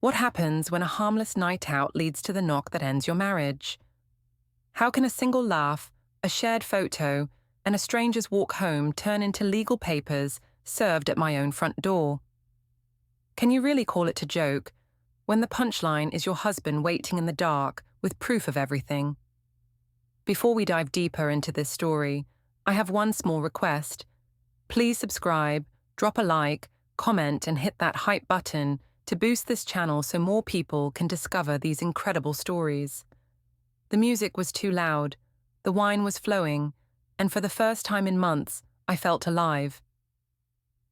What happens when a harmless night out leads to the knock that ends your marriage? How can a single laugh, a shared photo, and a stranger's walk home turn into legal papers served at my own front door? Can you really call it a joke when the punchline is your husband waiting in the dark with proof of everything? Before we dive deeper into this story, I have one small request. Please subscribe, drop a like, comment, and hit that hype button to boost this channel so more people can discover these incredible stories. The music was too loud, the wine was flowing, and for the first time in months, I felt alive.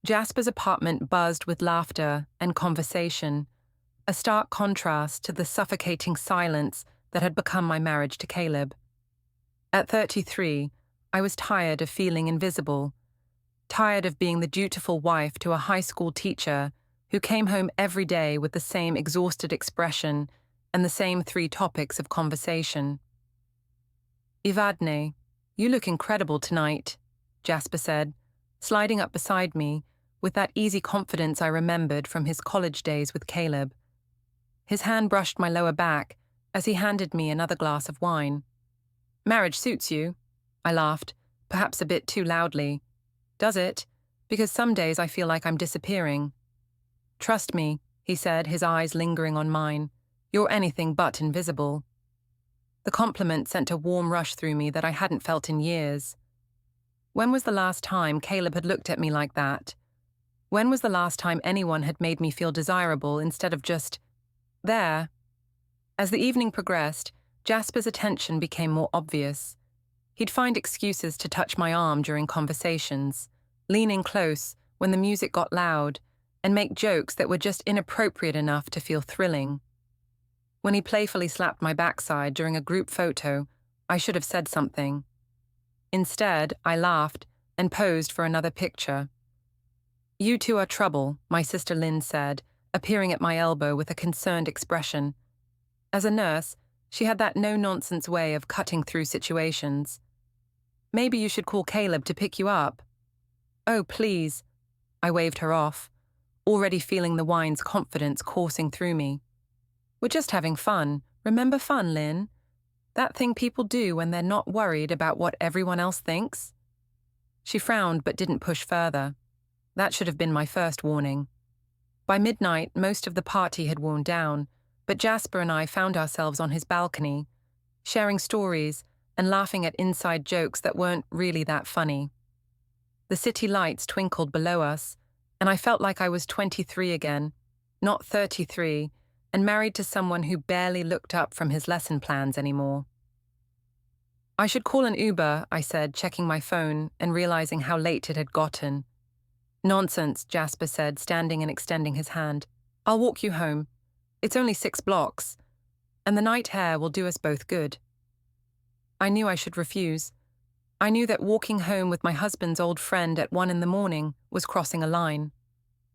Jasper's apartment buzzed with laughter and conversation, a stark contrast to the suffocating silence that had become my marriage to Caleb. At 33, I was tired of feeling invisible, tired of being the dutiful wife to a high school teacher who came home every day with the same exhausted expression and the same 3 topics of conversation. "Evadne, you look incredible tonight," Jasper said, sliding up beside me with that easy confidence I remembered from his college days with Caleb. His hand brushed my lower back as he handed me another glass of wine. "Marriage suits you," I laughed, perhaps a bit too loudly. "Does it? Because some days I feel like I'm disappearing." "Trust me," he said, his eyes lingering on mine. "You're anything but invisible." The compliment sent a warm rush through me that I hadn't felt in years. When was the last time Caleb had looked at me like that? When was the last time anyone had made me feel desirable instead of just there? As the evening progressed, Jasper's attention became more obvious. He'd find excuses to touch my arm during conversations, lean in close when the music got loud, and make jokes that were just inappropriate enough to feel thrilling. When he playfully slapped my backside during a group photo, I should have said something. Instead, I laughed and posed for another picture. "You two are trouble," my sister Lynn said, appearing at my elbow with a concerned expression. As a nurse, she had that no-nonsense way of cutting through situations. "Maybe you should call Caleb to pick you up." "Oh, please." I waved her off, already feeling the wine's confidence coursing through me. "We're just having fun. Remember fun, Lynn? That thing people do when they're not worried about what everyone else thinks." She frowned but didn't push further. That should have been my first warning. By midnight, most of the party had worn down, but Jasper and I found ourselves on his balcony, sharing stories and laughing at inside jokes that weren't really that funny. The city lights twinkled below us, and I felt like I was 23 again, not 33, and married to someone who barely looked up from his lesson plans anymore. "I should call an Uber," I said, checking my phone and realizing how late it had gotten. "Nonsense," Jasper said, standing and extending his hand. "I'll walk you home. It's only 6 blocks, and the night air will do us both good." I knew I should refuse. I knew that walking home with my husband's old friend at 1 in the morning was crossing a line.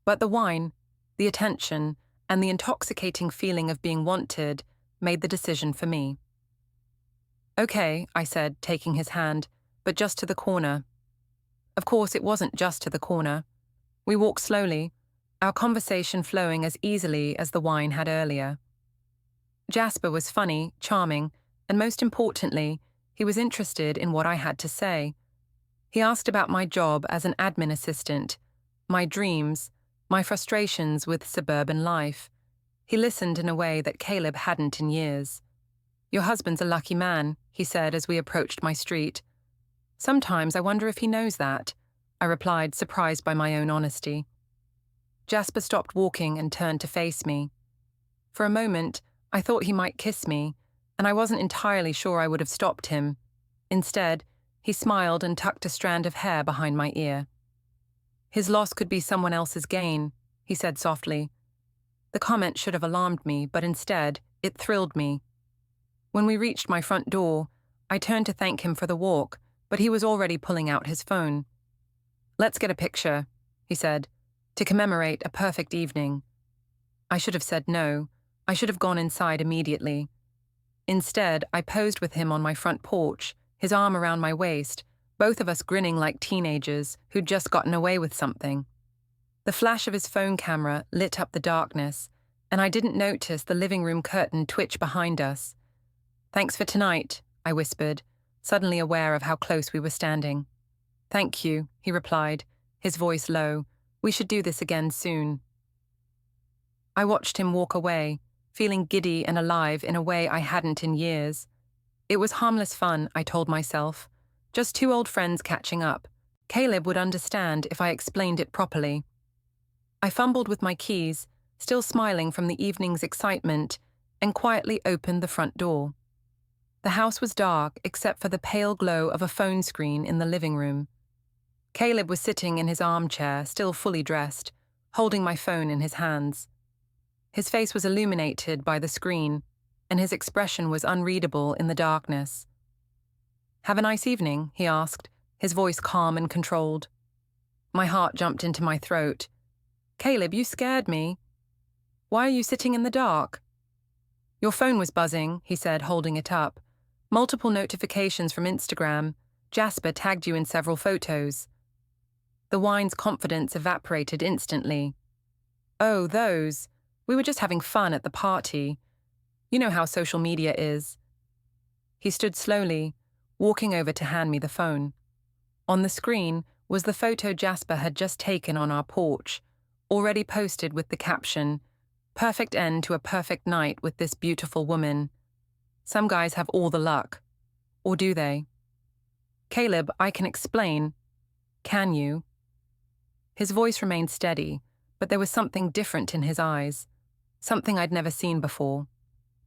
But the wine, the attention, and the intoxicating feeling of being wanted made the decision for me. "Okay," I said, taking his hand, "but just to the corner." Of course, it wasn't just to the corner. We walked slowly, our conversation flowing as easily as the wine had earlier. Jasper was funny, charming, and most importantly, he was interested in what I had to say. He asked about my job as an admin assistant, my dreams, my frustrations with suburban life. He listened in a way that Caleb hadn't in years. "Your husband's a lucky man," he said as we approached my street. "Sometimes I wonder if he knows that," I replied, surprised by my own honesty. Jasper stopped walking and turned to face me. For a moment, I thought he might kiss me, and I wasn't entirely sure I would have stopped him. Instead, he smiled and tucked a strand of hair behind my ear. "His loss could be someone else's gain," he said softly. The comment should have alarmed me, but instead, it thrilled me. When we reached my front door, I turned to thank him for the walk, but he was already pulling out his phone. "Let's get a picture," he said, "to commemorate a perfect evening." I should have said no. I should have gone inside immediately. Instead, I posed with him on my front porch, his arm around my waist, both of us grinning like teenagers who'd just gotten away with something. The flash of his phone camera lit up the darkness, and I didn't notice the living room curtain twitch behind us. "Thanks for tonight," I whispered, suddenly aware of how close we were standing. "Thank you," he replied, his voice low. "We should do this again soon." I watched him walk away, feeling giddy and alive in a way I hadn't in years. It was harmless fun, I told myself. Just two old friends catching up. Caleb would understand if I explained it properly. I fumbled with my keys, still smiling from the evening's excitement, and quietly opened the front door. The house was dark except for the pale glow of a phone screen in the living room. Caleb was sitting in his armchair, still fully dressed, holding my phone in his hands. His face was illuminated by the screen, and his expression was unreadable in the darkness. "Have a nice evening?" he asked, his voice calm and controlled. My heart jumped into my throat. "Caleb, you scared me. Why are you sitting in the dark?" "Your phone was buzzing," he said, holding it up. "Multiple notifications from Instagram. Jasper tagged you in several photos." The wine's confidence evaporated instantly. "Oh, those. We were just having fun at the party. You know how social media is." He stood slowly, walking over to hand me the phone. On the screen was the photo Jasper had just taken on our porch, already posted with the caption, "Perfect end to a perfect night with this beautiful woman." Some guys have all the luck. Or do they? "Caleb, I can explain." "Can you?" His voice remained steady, but there was something different in his eyes, something I'd never seen before.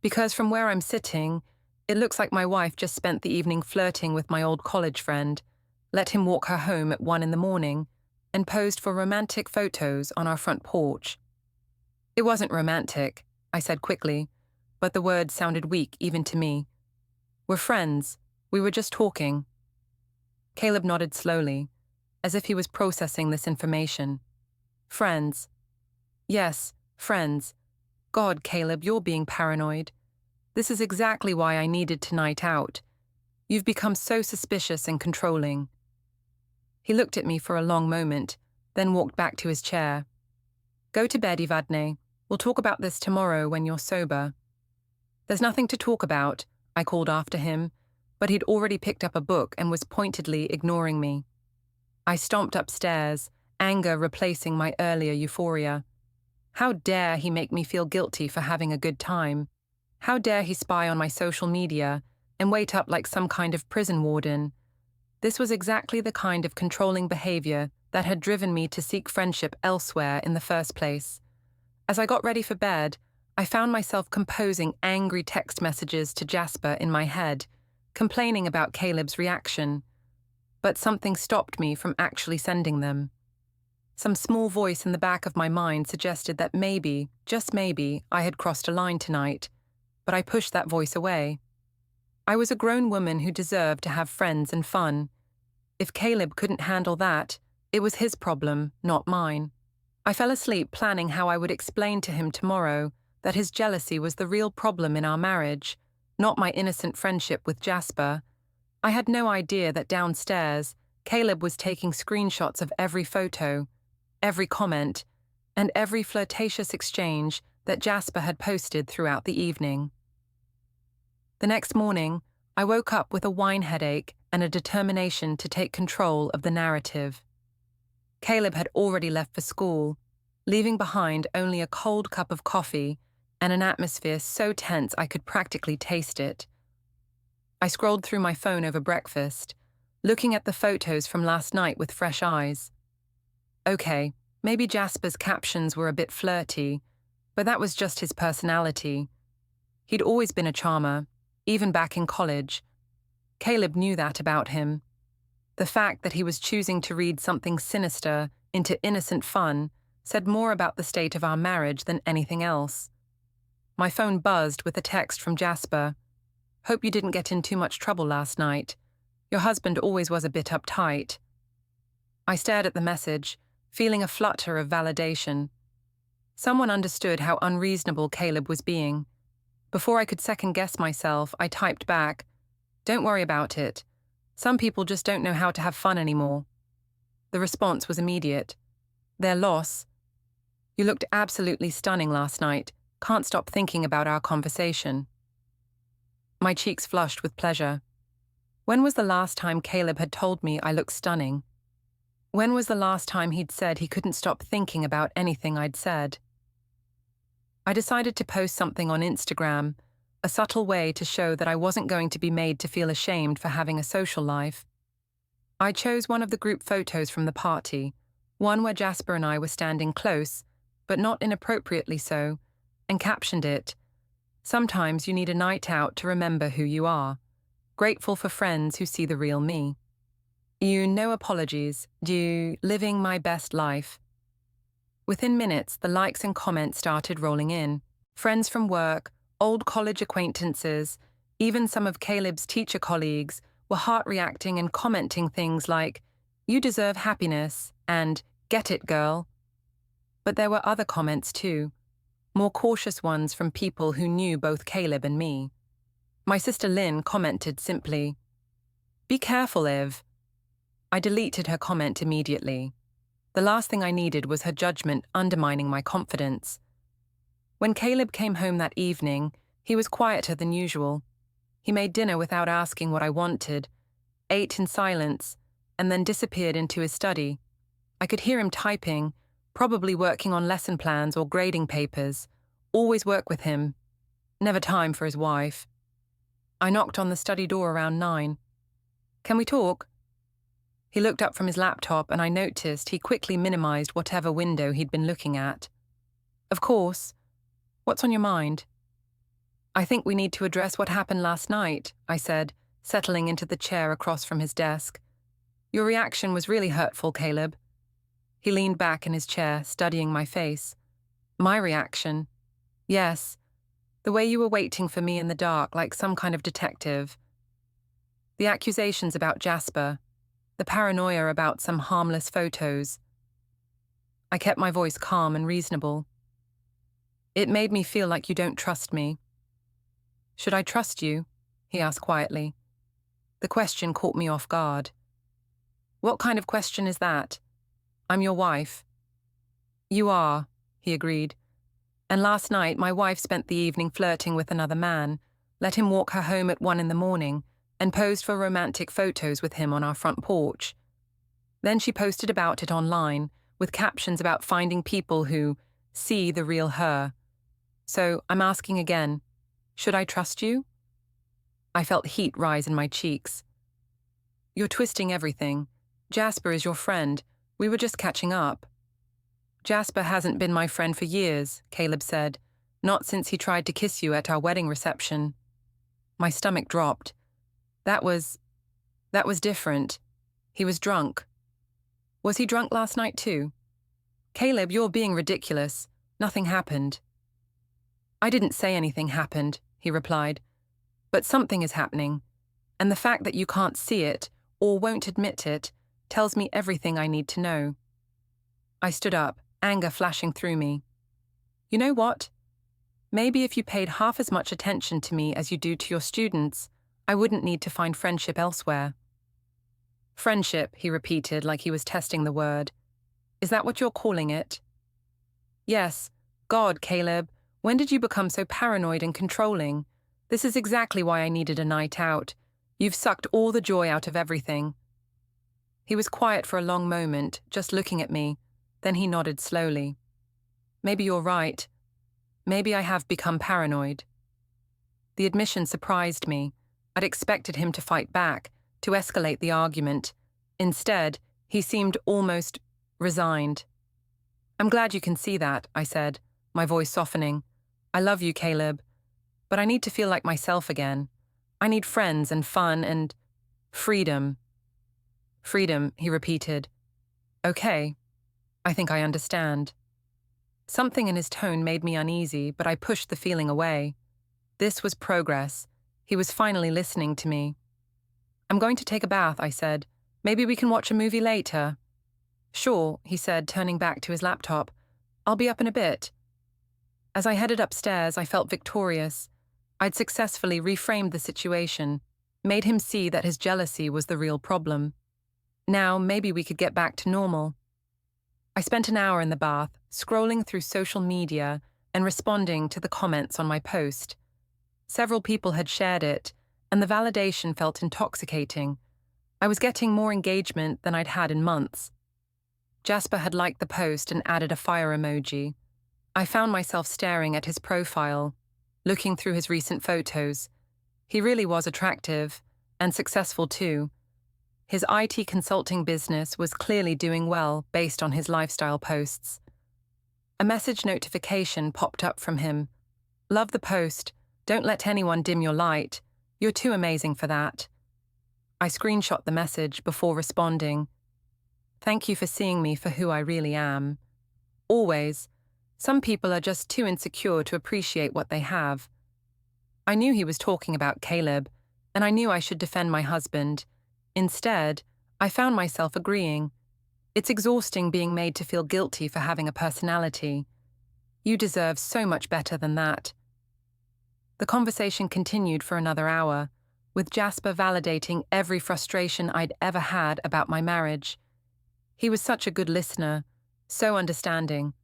Because from where I'm sitting, it looks like my wife just spent the evening flirting with my old college friend, let him walk her home at 1 a.m, and posed for romantic photos on our front porch. "It wasn't romantic," I said quickly, but the words sounded weak even to me. "We're friends. We were just talking." Caleb nodded slowly, as if he was processing this information. "Friends. Yes, friends. God, Caleb, you're being paranoid. This is exactly why I needed tonight out. You've become so suspicious and controlling." He looked at me for a long moment, then walked back to his chair. "Go to bed, Evadne. We'll talk about this tomorrow when you're sober." "There's nothing to talk about," I called after him, but he'd already picked up a book and was pointedly ignoring me. I stomped upstairs, anger replacing my earlier euphoria. How dare he make me feel guilty for having a good time? How dare he spy on my social media and wait up like some kind of prison warden? This was exactly the kind of controlling behavior that had driven me to seek friendship elsewhere in the first place. As I got ready for bed, I found myself composing angry text messages to Jasper in my head, complaining about Caleb's reaction. But something stopped me from actually sending them. Some small voice in the back of my mind suggested that maybe, just maybe, I had crossed a line tonight, but I pushed that voice away. I was a grown woman who deserved to have friends and fun. If Caleb couldn't handle that, it was his problem, not mine. I fell asleep planning how I would explain to him tomorrow that his jealousy was the real problem in our marriage, not my innocent friendship with Jasper. I had no idea that downstairs, Caleb was taking screenshots of every photo, every comment, and every flirtatious exchange that Jasper had posted throughout the evening. The next morning, I woke up with a wine headache and a determination to take control of the narrative. Caleb had already left for school, leaving behind only a cold cup of coffee and an atmosphere so tense I could practically taste it. I scrolled through my phone over breakfast, looking at the photos from last night with fresh eyes. Okay, maybe Jasper's captions were a bit flirty, but that was just his personality. He'd always been a charmer, even back in college. Caleb knew that about him. The fact that he was choosing to read something sinister into innocent fun said more about the state of our marriage than anything else. My phone buzzed with a text from Jasper. "Hope you didn't get in too much trouble last night. Your husband always was a bit uptight." I stared at the message, feeling a flutter of validation. Someone understood how unreasonable Caleb was being. Before I could second-guess myself, I typed back, "Don't worry about it. Some people just don't know how to have fun anymore." The response was immediate. "Their loss. You looked absolutely stunning last night. Can't stop thinking about our conversation. My cheeks flushed with pleasure. When was the last time Caleb had told me I looked stunning? When was the last time he'd said he couldn't stop thinking about anything I'd said? I decided to post something on Instagram, a subtle way to show that I wasn't going to be made to feel ashamed for having a social life. I chose one of the group photos from the party, one where Jasper and I were standing close, but not inappropriately so, and captioned it, "Sometimes you need a night out to remember who you are. Grateful for friends who see the real me. No apologies, living my best life." Within minutes, the likes and comments started rolling in. Friends from work, old college acquaintances, even some of Caleb's teacher colleagues were heart-reacting and commenting things like, "You deserve happiness," and "Get it, girl." But there were other comments too, more cautious ones from people who knew both Caleb and me. My sister Lynn commented simply, "Be careful, Ev." I deleted her comment immediately. The last thing I needed was her judgment undermining my confidence. When Caleb came home that evening, he was quieter than usual. He made dinner without asking what I wanted, ate in silence, and then disappeared into his study. I could hear him typing, probably working on lesson plans or grading papers. Always work with him. Never time for his wife. I knocked on the study door around 9. "Can we talk?" He looked up from his laptop and I noticed he quickly minimized whatever window he'd been looking at. "Of course. What's on your mind?" "I think we need to address what happened last night," I said, settling into the chair across from his desk. "Your reaction was really hurtful, Caleb." He leaned back in his chair, studying my face. "My reaction?" "Yes. The way you were waiting for me in the dark like some kind of detective. The accusations about Jasper. The paranoia about some harmless photos." I kept my voice calm and reasonable. "It made me feel like you don't trust me." "Should I trust you?" he asked quietly. The question caught me off guard. "What kind of question is that? I'm your wife." "You are," he agreed. "And last night my wife spent the evening flirting with another man, let him walk her home at 1 a.m, and posed for romantic photos with him on our front porch. Then she posted about it online, with captions about finding people who see the real her. So I'm asking again, should I trust you?" I felt heat rise in my cheeks. "You're twisting everything. Jasper is your friend. We were just catching up." "Jasper hasn't been my friend for years," Caleb said. "Not since he tried to kiss you at our wedding reception." My stomach dropped. That was different. He was drunk. Was he drunk last night too? "Caleb, you're being ridiculous. Nothing happened." "I didn't say anything happened," he replied. "But something is happening. And the fact that you can't see it, or won't admit it, tells me everything I need to know." I stood up, anger flashing through me. "You know what? Maybe if you paid half as much attention to me as you do to your students, I wouldn't need to find friendship elsewhere." "Friendship," he repeated like he was testing the word. "Is that what you're calling it?" "Yes. God, Caleb, when did you become so paranoid and controlling? This is exactly why I needed a night out. You've sucked all the joy out of everything." He was quiet for a long moment, just looking at me. Then he nodded slowly. "Maybe you're right. Maybe I have become paranoid." The admission surprised me. I'd expected him to fight back, to escalate the argument. Instead, he seemed almost resigned. "I'm glad you can see that," I said, my voice softening. "I love you, Caleb. But I need to feel like myself again. I need friends and fun and freedom." "Freedom," he repeated. "Okay. I think I understand." Something in his tone made me uneasy, but I pushed the feeling away. This was progress. He was finally listening to me. "I'm going to take a bath," I said. "Maybe we can watch a movie later." "Sure," he said, turning back to his laptop. "I'll be up in a bit." As I headed upstairs, I felt victorious. I'd successfully reframed the situation, made him see that his jealousy was the real problem. Now, maybe we could get back to normal. I spent an hour in the bath, scrolling through social media, and responding to the comments on my post. Several people had shared it, and the validation felt intoxicating. I was getting more engagement than I'd had in months. Jasper had liked the post and added a fire emoji. I found myself staring at his profile, looking through his recent photos. He really was attractive, and successful too. His IT consulting business was clearly doing well based on his lifestyle posts. A message notification popped up from him. "Love the post. Don't let anyone dim your light. You're too amazing for that." I screenshot the message before responding. "Thank you for seeing me for who I really am. Always. Some people are just too insecure to appreciate what they have." I knew he was talking about Caleb, and I knew I should defend my husband. Instead, I found myself agreeing. It's exhausting being made to feel guilty for having a personality. You deserve so much better than that. The conversation continued for another hour, with Jasper validating every frustration I'd ever had about my marriage. He was such a good listener, so understanding.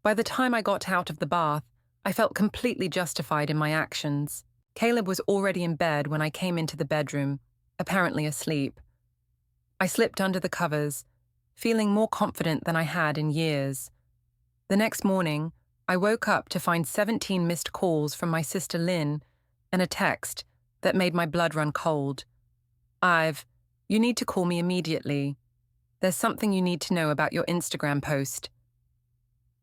By the time I got out of the bath, I felt completely justified in my actions. Caleb was already in bed when I came into the bedroom, apparently asleep. I slipped under the covers, feeling more confident than I had in years. The next morning, I woke up to find 17 missed calls from my sister Lynn and a text that made my blood run cold. You need to call me immediately. There's something you need to know about your Instagram post."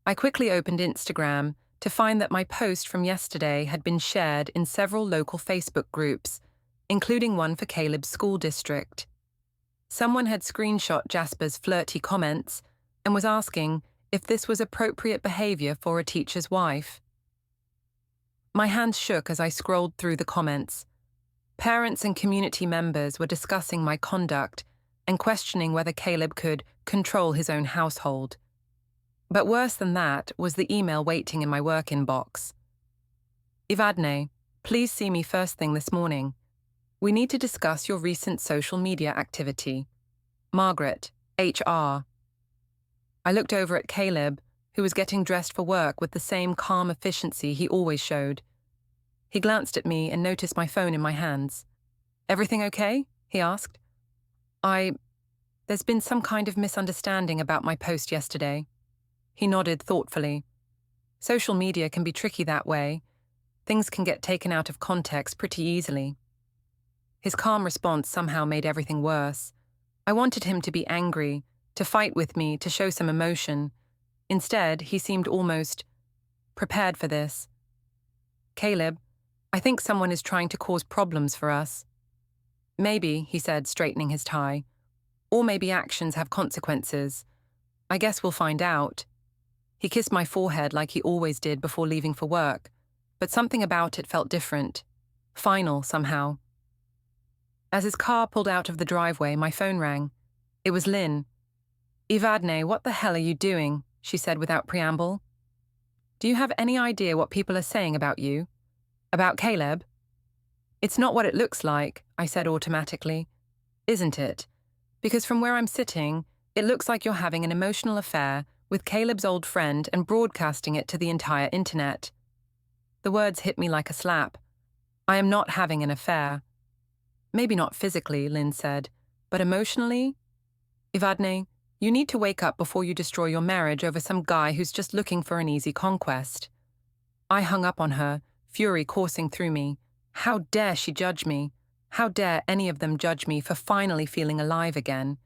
I quickly opened Instagram to find that my post from yesterday had been shared in several local Facebook groups, including one for Caleb's school district. Someone had screenshot Jasper's flirty comments and was asking if this was appropriate behavior for a teacher's wife. My hands shook as I scrolled through the comments. Parents and community members were discussing my conduct and questioning whether Caleb could control his own household. But worse than that was the email waiting in my work inbox. "Evadne, please see me first thing this morning. We need to discuss your recent social media activity. Margaret, HR." I looked over at Caleb, who was getting dressed for work with the same calm efficiency he always showed. He glanced at me and noticed my phone in my hands. "Everything okay?" he asked. There's been some kind of misunderstanding about my post yesterday." He nodded thoughtfully. "Social media can be tricky that way. Things can get taken out of context pretty easily." His calm response somehow made everything worse. I wanted him to be angry, to fight with me, to show some emotion. Instead, he seemed almost prepared for this. "Caleb, I think someone is trying to cause problems for us." "Maybe," he said, straightening his tie. "Or maybe actions have consequences. I guess we'll find out." He kissed my forehead like he always did before leaving for work, but something about it felt different. Final, somehow. As his car pulled out of the driveway, my phone rang. It was Lynn. "Evadne, what the hell are you doing?" she said without preamble. "Do you have any idea what people are saying about you? About Caleb?" "It's not what it looks like," I said automatically. "Isn't it? Because from where I'm sitting, it looks like you're having an emotional affair with Caleb's old friend and broadcasting it to the entire internet." The words hit me like a slap. "I am not having an affair." "Maybe not physically," Lynn said, "but emotionally? Evadne, you need to wake up before you destroy your marriage over some guy who's just looking for an easy conquest." I hung up on her, fury coursing through me. How dare she judge me? How dare any of them judge me for finally feeling alive again?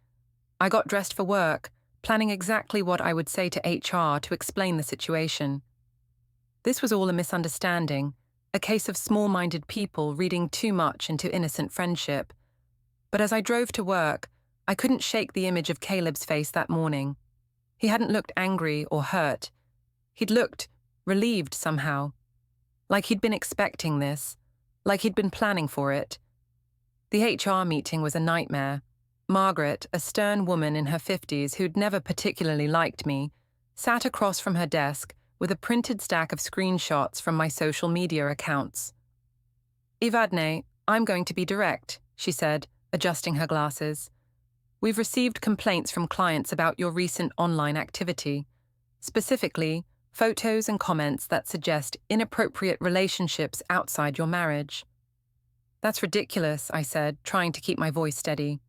I got dressed for work, planning exactly what I would say to HR to explain the situation. This was all a misunderstanding, a case of small-minded people reading too much into innocent friendship. But as I drove to work, I couldn't shake the image of Caleb's face that morning. He hadn't looked angry or hurt. He'd looked relieved somehow. Like he'd been expecting this. Like he'd been planning for it. The HR meeting was a nightmare. Margaret, a stern woman in her 50s who'd never particularly liked me, sat across from her desk with a printed stack of screenshots from my social media accounts. "Evadne, I'm going to be direct," she said, adjusting her glasses. "We've received complaints from clients about your recent online activity, specifically Photos and comments that suggest inappropriate relationships outside your marriage. That's ridiculous, I said, trying to keep my voice steady.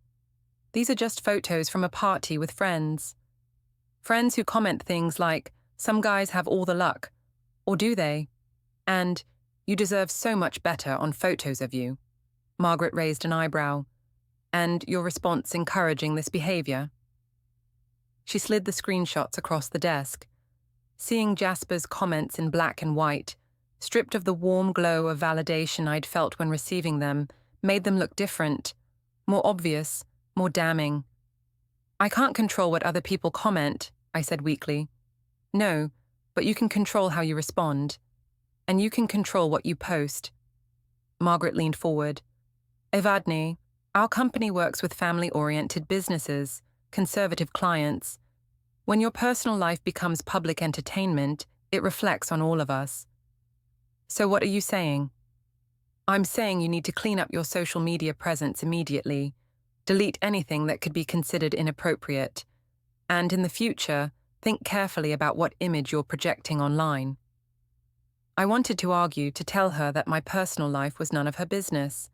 These are just photos from a party with friends. Friends who comment things like, "Some guys have all the luck," or do they? And, "You deserve so much better on photos of you." Margaret raised an eyebrow. And your response encouraging this behavior? She slid the screenshots across the desk. Seeing Jasper's comments in black and white, stripped of the warm glow of validation I'd felt when receiving them, made them look different, more obvious, more damning. "I can't control what other people comment," I said weakly. "No, but you can control how you respond. And you can control what you post." Margaret leaned forward. "Evadne, our company works with family-oriented businesses, conservative clients. When your personal life becomes public entertainment, it reflects on all of us." "So what are you saying?" "I'm saying you need to clean up your social media presence immediately, delete anything that could be considered inappropriate, and in the future, think carefully about what image you're projecting online." I wanted to argue to tell her that my personal life was none of her business.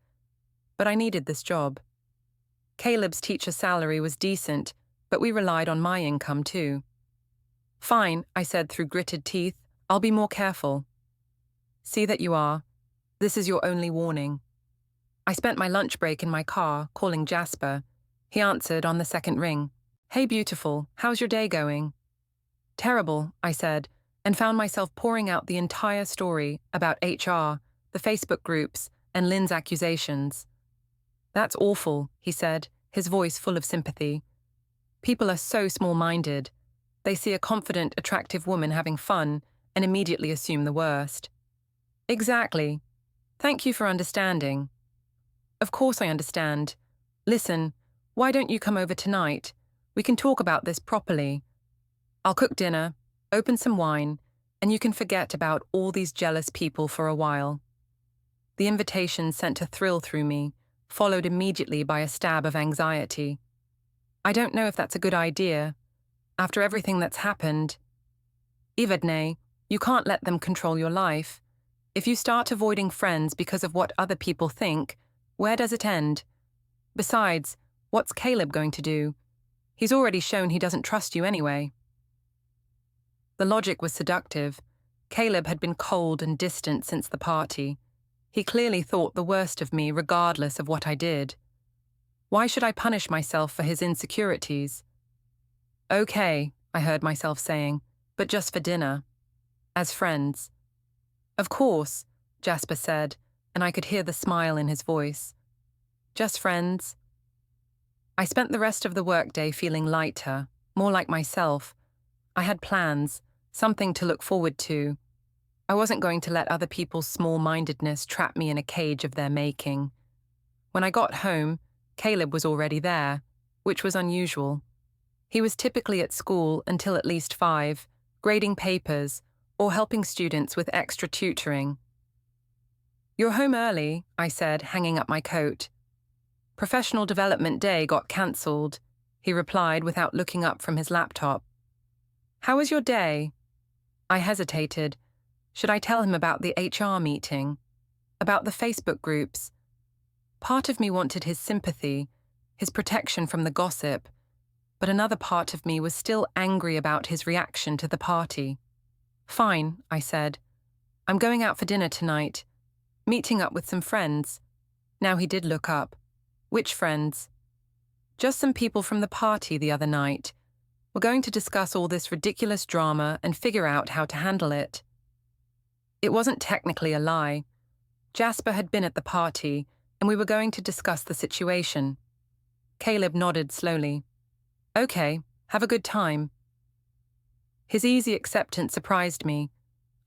But I needed this job. Caleb's teacher salary was decent, but we relied on my income too. "Fine," I said through gritted teeth. "I'll be more careful." "See that you are. This is your only warning." I spent my lunch break in my car, calling Jasper. He answered on the second ring. "Hey, beautiful, how's your day going?" "Terrible," I said, and found myself pouring out the entire story about HR, the Facebook groups, and Lynn's accusations. "That's awful," he said, his voice full of sympathy. "People are so small-minded. They see a confident, attractive woman having fun and immediately assume the worst." "Exactly. Thank you for understanding." "Of course I understand. Listen, why don't you come over tonight? We can talk about this properly. I'll cook dinner, open some wine, and you can forget about all these jealous people for a while." The invitation sent a thrill through me, followed immediately by a stab of anxiety. I don't know if that's a good idea. After everything that's happened. "Evadne, you can't let them control your life. If you start avoiding friends because of what other people think, where does it end? Besides, what's Caleb going to do? He's already shown he doesn't trust you anyway." The logic was seductive. Caleb had been cold and distant since the party. He clearly thought the worst of me regardless of what I did. Why should I punish myself for his insecurities? "Okay," I heard myself saying, "but just for dinner. As friends." "Of course," Jasper said, and I could hear the smile in his voice. "Just friends." I spent the rest of the workday feeling lighter, more like myself. I had plans, something to look forward to. I wasn't going to let other people's small-mindedness trap me in a cage of their making. When I got home, Caleb was already there, which was unusual. He was typically at school until at least 5, grading papers or helping students with extra tutoring. "You're home early," I said, hanging up my coat. "Professional Development Day got cancelled," he replied without looking up from his laptop. "How was your day?" I hesitated. Should I tell him about the HR meeting? About the Facebook groups? Part of me wanted his sympathy, his protection from the gossip, but another part of me was still angry about his reaction to the party. "Fine," I said. "I'm going out for dinner tonight. Meeting up with some friends." Now he did look up. "Which friends?" "Just some people from the party the other night. We're going to discuss all this ridiculous drama and figure out how to handle it." It wasn't technically a lie. Jasper had been at the party, and we were going to discuss the situation. Caleb nodded slowly. "Okay, have a good time." His easy acceptance surprised me.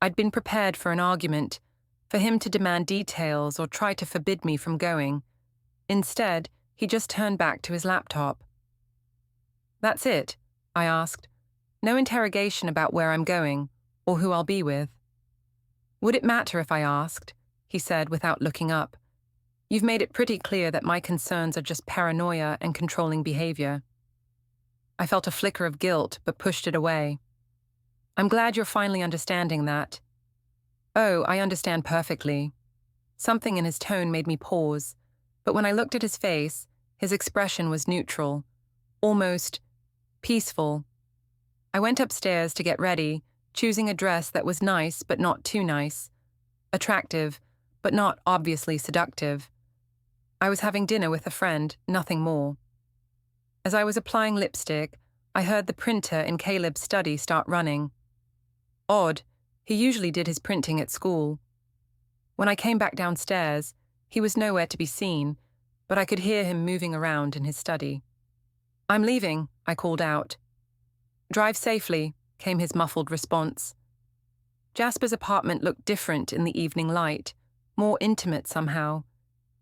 I'd been prepared for an argument, for him to demand details or try to forbid me from going. Instead, he just turned back to his laptop. "That's it?" I asked. "No interrogation about where I'm going, or who I'll be with?" "Would it matter if I asked?" he said without looking up. "You've made it pretty clear that my concerns are just paranoia and controlling behavior." I felt a flicker of guilt, but pushed it away. I'm glad you're finally understanding that. Oh, I understand perfectly. Something in his tone made me pause, but when I looked at his face, his expression was neutral, almost peaceful. I went upstairs to get ready, choosing a dress that was nice but not too nice, attractive but not obviously seductive. I was having dinner with a friend, nothing more. As I was applying lipstick, I heard the printer in Caleb's study start running. Odd, he usually did his printing at school. When I came back downstairs, he was nowhere to be seen, but I could hear him moving around in his study. I'm leaving, I called out. Drive safely, came his muffled response. Jasper's apartment looked different in the evening light, more intimate somehow.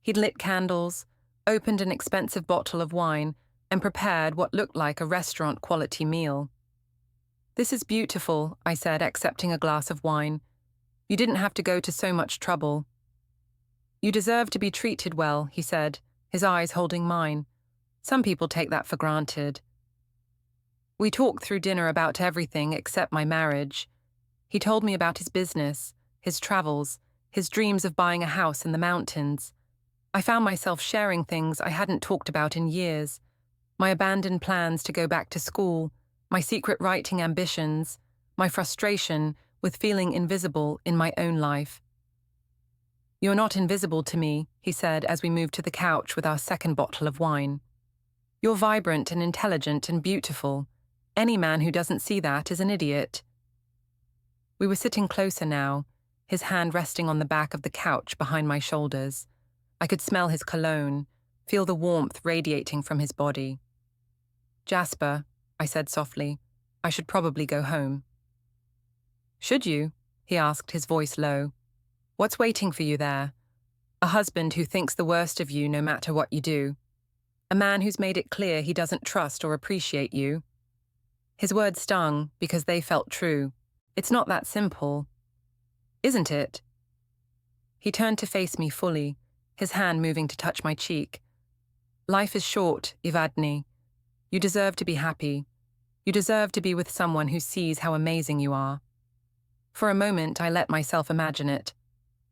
He'd lit candles, opened an expensive bottle of wine, and prepared what looked like a restaurant-quality meal. This is beautiful, I said, accepting a glass of wine. You didn't have to go to so much trouble. You deserve to be treated well, he said, his eyes holding mine. Some people take that for granted. We talked through dinner about everything except my marriage. He told me about his business, his travels, his dreams of buying a house in the mountains. I found myself sharing things I hadn't talked about in years. My abandoned plans to go back to school, my secret writing ambitions, my frustration with feeling invisible in my own life. You're not invisible to me, he said as we moved to the couch with our second bottle of wine. You're vibrant and intelligent and beautiful. Any man who doesn't see that is an idiot. We were sitting closer now, his hand resting on the back of the couch behind my shoulders. I could smell his cologne, feel the warmth radiating from his body. Jasper, I said softly, I should probably go home. Should you? He asked, his voice low. What's waiting for you there? A husband who thinks the worst of you no matter what you do. A man who's made it clear he doesn't trust or appreciate you. His words stung because they felt true. It's not that simple. Isn't it? He turned to face me fully, his hand moving to touch my cheek. Life is short, Evadne. You deserve to be happy. You deserve to be with someone who sees how amazing you are. For a moment, I let myself imagine it.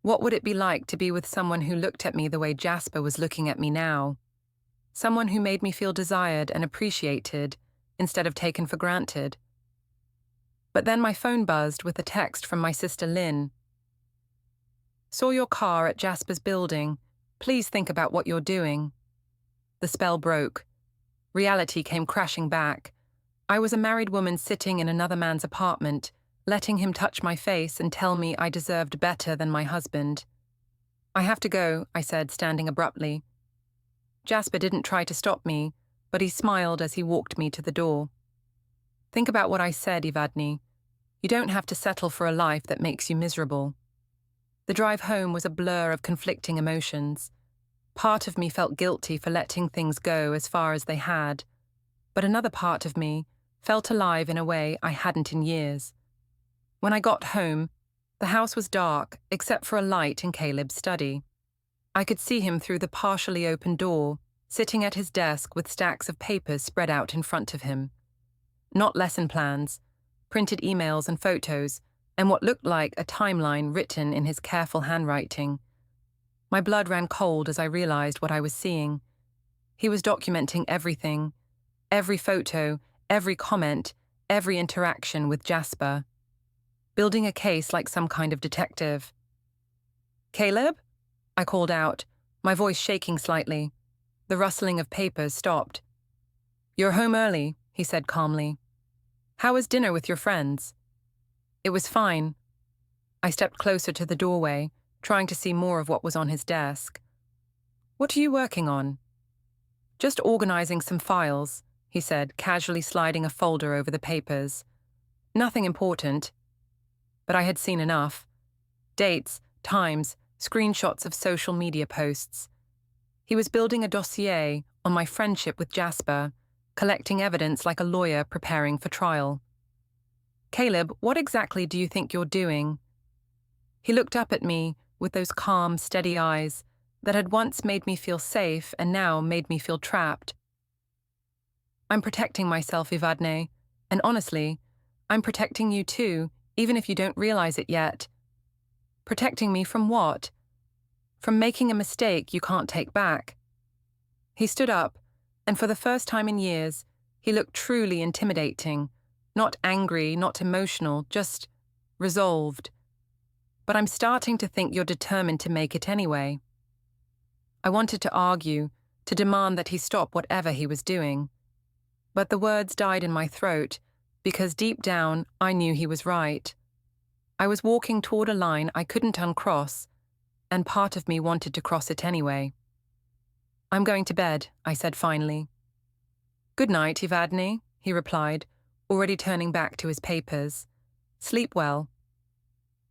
What would it be like to be with someone who looked at me the way Jasper was looking at me now? Someone who made me feel desired and appreciated, instead of taken for granted. But then my phone buzzed with a text from my sister Lynn. Saw your car at Jasper's building. Please think about what you're doing. The spell broke. Reality came crashing back. I was a married woman sitting in another man's apartment, letting him touch my face and tell me I deserved better than my husband. I have to go, I said, standing abruptly. Jasper didn't try to stop me, but he smiled as he walked me to the door. Think about what I said, Evadne. You don't have to settle for a life that makes you miserable. The drive home was a blur of conflicting emotions. Part of me felt guilty for letting things go as far as they had, but another part of me felt alive in a way I hadn't in years. When I got home, the house was dark except for a light in Caleb's study. I could see him through the partially open door, sitting at his desk with stacks of papers spread out in front of him. Not lesson plans, printed emails and photos, and what looked like a timeline written in his careful handwriting. My blood ran cold as I realized what I was seeing. He was documenting everything, every photo, every comment, every interaction with Jasper. Building a case like some kind of detective. Caleb? I called out, my voice shaking slightly. The rustling of papers stopped. You're home early, he said calmly. How was dinner with your friends? It was fine. I stepped closer to the doorway, trying to see more of what was on his desk. What are you working on? Just organizing some files, he said, casually sliding a folder over the papers. Nothing important. But I had seen enough. Dates, times, screenshots of social media posts. He was building a dossier on my friendship with Jasper, collecting evidence like a lawyer preparing for trial. Caleb, what exactly do you think you're doing? He looked up at me with those calm, steady eyes that had once made me feel safe and now made me feel trapped. I'm protecting myself, Evadne, and honestly, I'm protecting you too, even if you don't realize it yet. Protecting me from what? From making a mistake you can't take back. He stood up, and for the first time in years, he looked truly intimidating. Not angry, not emotional, just resolved. But I'm starting to think you're determined to make it anyway. I wanted to argue, to demand that he stop whatever he was doing. But the words died in my throat, because deep down, I knew he was right. I was walking toward a line I couldn't uncross, and part of me wanted to cross it anyway. I'm going to bed, I said finally. Good night, Evadne, he replied, already turning back to his papers. Sleep well.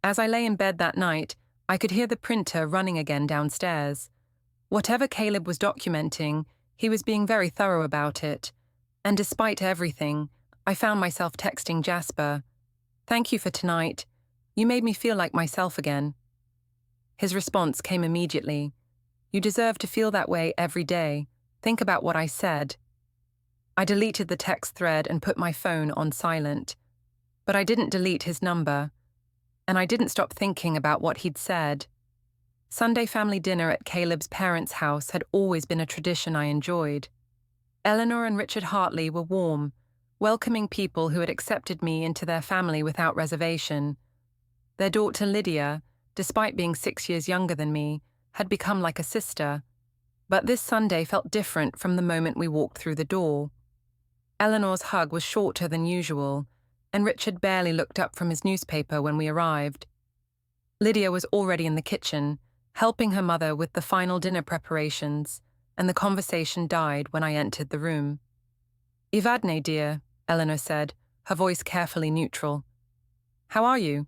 As I lay in bed that night, I could hear the printer running again downstairs. Whatever Caleb was documenting, he was being very thorough about it. And despite everything, I found myself texting Jasper, "Thank you for tonight. You made me feel like myself again." His response came immediately. "You deserve to feel that way every day. Think about what I said." I deleted the text thread and put my phone on silent. But I didn't delete his number. And I didn't stop thinking about what he'd said. Sunday family dinner at Caleb's parents' house had always been a tradition I enjoyed. Eleanor and Richard Hartley were warm, welcoming people who had accepted me into their family without reservation. Their daughter Lydia, despite being 6 years younger than me, had become like a sister. But this Sunday felt different from the moment we walked through the door. Eleanor's hug was shorter than usual, and Richard barely looked up from his newspaper when we arrived. Lydia was already in the kitchen, helping her mother with the final dinner preparations, and the conversation died when I entered the room. "Evadne, dear," Eleanor said, her voice carefully neutral. "How are you?"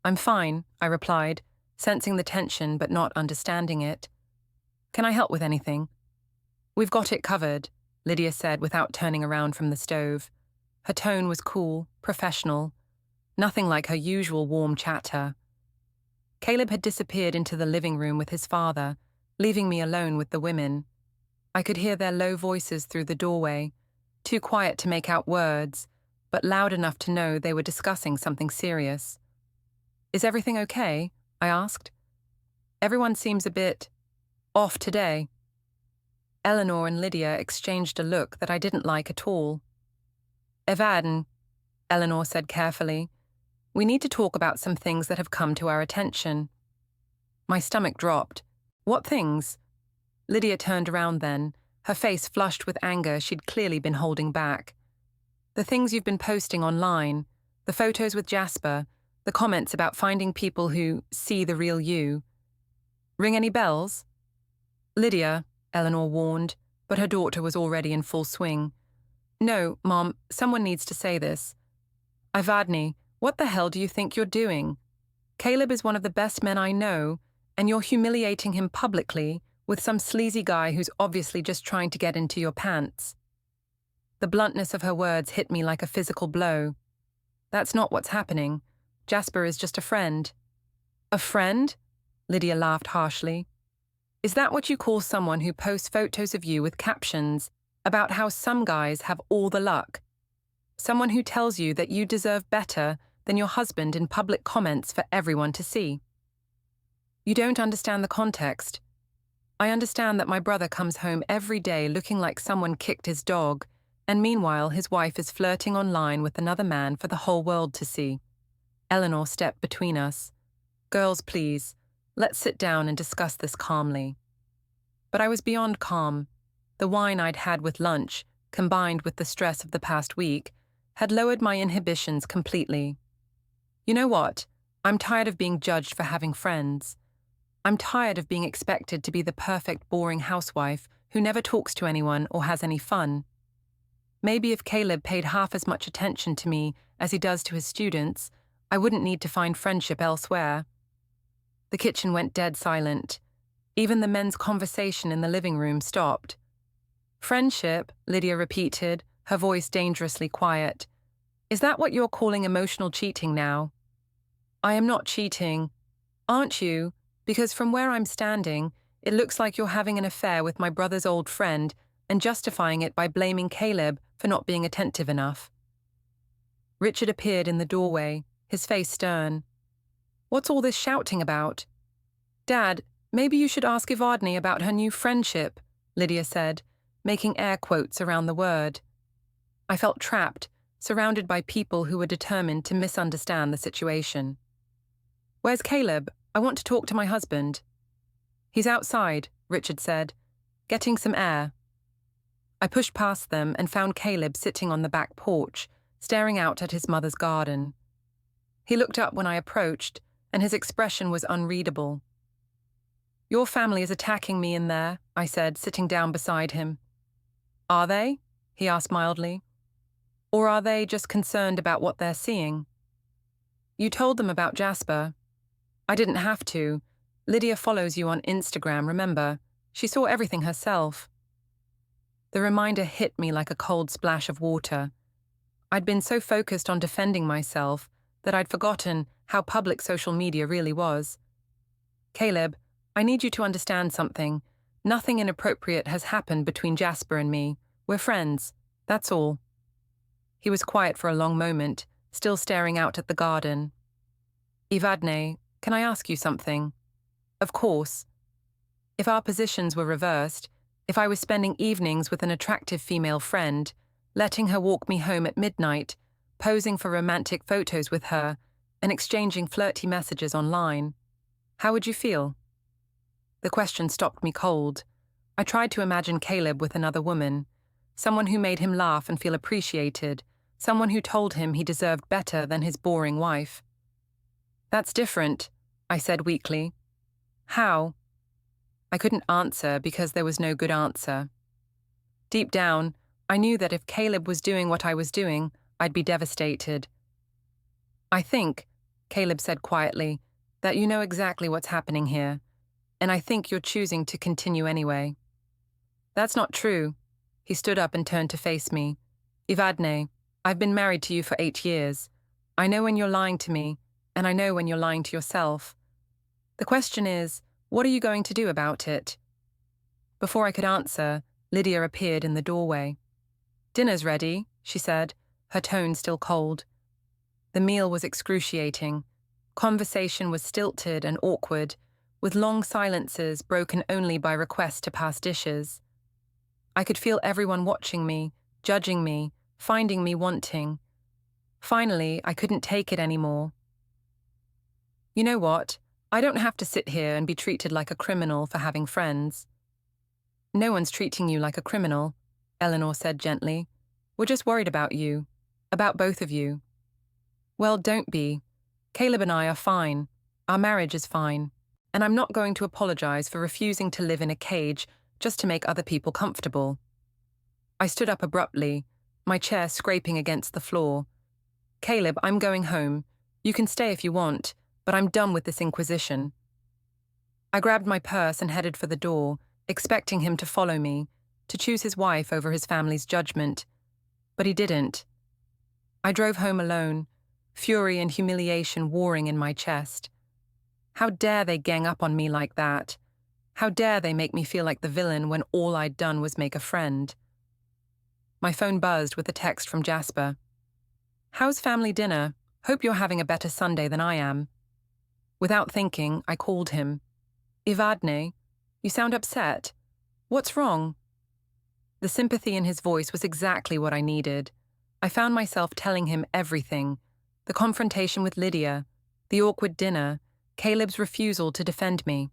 "I'm fine," I replied, sensing the tension but not understanding it. "Can I help with anything?" "We've got it covered," Lydia said without turning around from the stove. Her tone was cool, professional, nothing like her usual warm chatter. Caleb had disappeared into the living room with his father, leaving me alone with the women. I could hear their low voices through the doorway, too quiet to make out words, but loud enough to know they were discussing something serious. "Is everything okay?" I asked. "Everyone seems a bit off today." Eleanor and Lydia exchanged a look that I didn't like at all. "Evadne," Eleanor said carefully, "we need to talk about some things that have come to our attention." My stomach dropped. "What things?" Lydia turned around then, her face flushed with anger she'd clearly been holding back. "The things you've been posting online, the photos with Jasper, the comments about finding people who see the real you. Ring any bells?" "Lydia," Eleanor warned, but her daughter was already in full swing. "No, Mom, someone needs to say this. Evadne, what the hell do you think you're doing? Caleb is one of the best men I know, and you're humiliating him publicly with some sleazy guy who's obviously just trying to get into your pants." The bluntness of her words hit me like a physical blow. "That's not what's happening. Jasper is just a friend." "A friend?" Lydia laughed harshly. "Is that what you call someone who posts photos of you with captions about how some guys have all the luck? Someone who tells you that you deserve better than your husband in public comments for everyone to see?" "You don't understand the context. I understand that my brother comes home every day looking like someone kicked his dog, and meanwhile his wife is flirting online with another man for the whole world to see." Eleanor stepped between us. "Girls, please, let's sit down and discuss this calmly." But I was beyond calm. The wine I'd had with lunch, combined with the stress of the past week, had lowered my inhibitions completely. "You know what? I'm tired of being judged for having friends. I'm tired of being expected to be the perfect, boring housewife who never talks to anyone or has any fun. Maybe if Caleb paid half as much attention to me as he does to his students, I wouldn't need to find friendship elsewhere." The kitchen went dead silent. Even the men's conversation in the living room stopped. "Friendship," Lydia repeated, her voice dangerously quiet. "Is that what you're calling emotional cheating now?" "I am not cheating." "Aren't you? Because from where I'm standing, it looks like you're having an affair with my brother's old friend and justifying it by blaming Caleb for not being attentive enough." Richard appeared in the doorway, his face stern. "What's all this shouting about?" "Dad, maybe you should ask Evadne about her new friendship," Lydia said, making air quotes around the word. I felt trapped, surrounded by people who were determined to misunderstand the situation. "Where's Caleb? I want to talk to my husband." "He's outside," Richard said, "getting some air." I pushed past them and found Caleb sitting on the back porch, staring out at his mother's garden. He looked up when I approached, and his expression was unreadable. "Your family is attacking me in there," I said, sitting down beside him. "Are they?" he asked mildly. "Or are they just concerned about what they're seeing?" "You told them about Jasper." "I didn't have to. Lydia follows you on Instagram, remember? She saw everything herself." The reminder hit me like a cold splash of water. I'd been so focused on defending myself that I'd forgotten how public social media really was. "Caleb, I need you to understand something. Nothing inappropriate has happened between Jasper and me. We're friends. That's all." He was quiet for a long moment, still staring out at the garden. "Evadne, can I ask you something?" "Of course." If our positions were reversed, if I was spending evenings with an attractive female friend, letting her walk me home at midnight, posing for romantic photos with her, and exchanging flirty messages online, how would you feel? The question stopped me cold. I tried to imagine Caleb with another woman, someone who made him laugh and feel appreciated, someone who told him he deserved better than his boring wife. "That's different," I said weakly. "How?" I couldn't answer because there was no good answer. Deep down, I knew that if Caleb was doing what I was doing, I'd be devastated. "I think," Caleb said quietly, "that you know exactly what's happening here, and I think you're choosing to continue anyway." "That's not true." He stood up and turned to face me. "Evadne, I've been married to you for 8 years. I know when you're lying to me, and I know when you're lying to yourself. The question is, what are you going to do about it?" Before I could answer, Lydia appeared in the doorway. "Dinner's ready," she said, her tone still cold. The meal was excruciating. Conversation was stilted and awkward, with long silences broken only by requests to pass dishes. I could feel everyone watching me, judging me, finding me wanting. Finally, I couldn't take it anymore. "You know what? I don't have to sit here and be treated like a criminal for having friends." "No one's treating you like a criminal," Eleanor said gently. "We're just worried about you. About both of you." "Well, don't be. Caleb and I are fine. Our marriage is fine. And I'm not going to apologize for refusing to live in a cage just to make other people comfortable." I stood up abruptly, my chair scraping against the floor. "Caleb, I'm going home. You can stay if you want, but I'm done with this inquisition." I grabbed my purse and headed for the door, expecting him to follow me, to choose his wife over his family's judgment. But he didn't. I drove home alone, fury and humiliation warring in my chest. How dare they gang up on me like that? How dare they make me feel like the villain when all I'd done was make a friend? My phone buzzed with a text from Jasper. "How's family dinner? Hope you're having a better Sunday than I am." Without thinking, I called him. "Evadne, you sound upset. What's wrong?" The sympathy in his voice was exactly what I needed. I found myself telling him everything. The confrontation with Lydia, the awkward dinner, Caleb's refusal to defend me.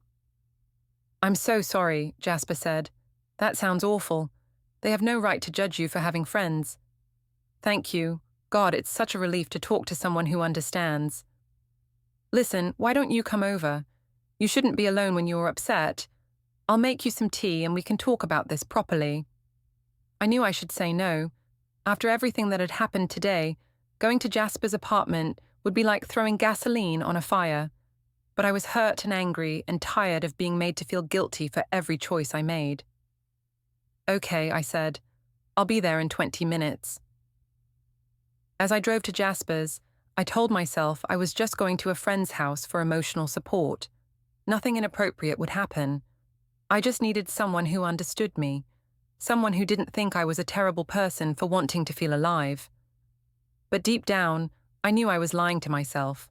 "I'm so sorry," Jasper said. "That sounds awful. They have no right to judge you for having friends." "Thank you. God, it's such a relief to talk to someone who understands." "Listen, why don't you come over? You shouldn't be alone when you're upset. I'll make you some tea and we can talk about this properly." I knew I should say no. After everything that had happened today, going to Jasper's apartment would be like throwing gasoline on a fire. But I was hurt and angry and tired of being made to feel guilty for every choice I made. "Okay," I said. "I'll be there in 20 minutes." As I drove to Jasper's, I told myself I was just going to a friend's house for emotional support. Nothing inappropriate would happen. I just needed someone who understood me, someone who didn't think I was a terrible person for wanting to feel alive. But deep down, I knew I was lying to myself.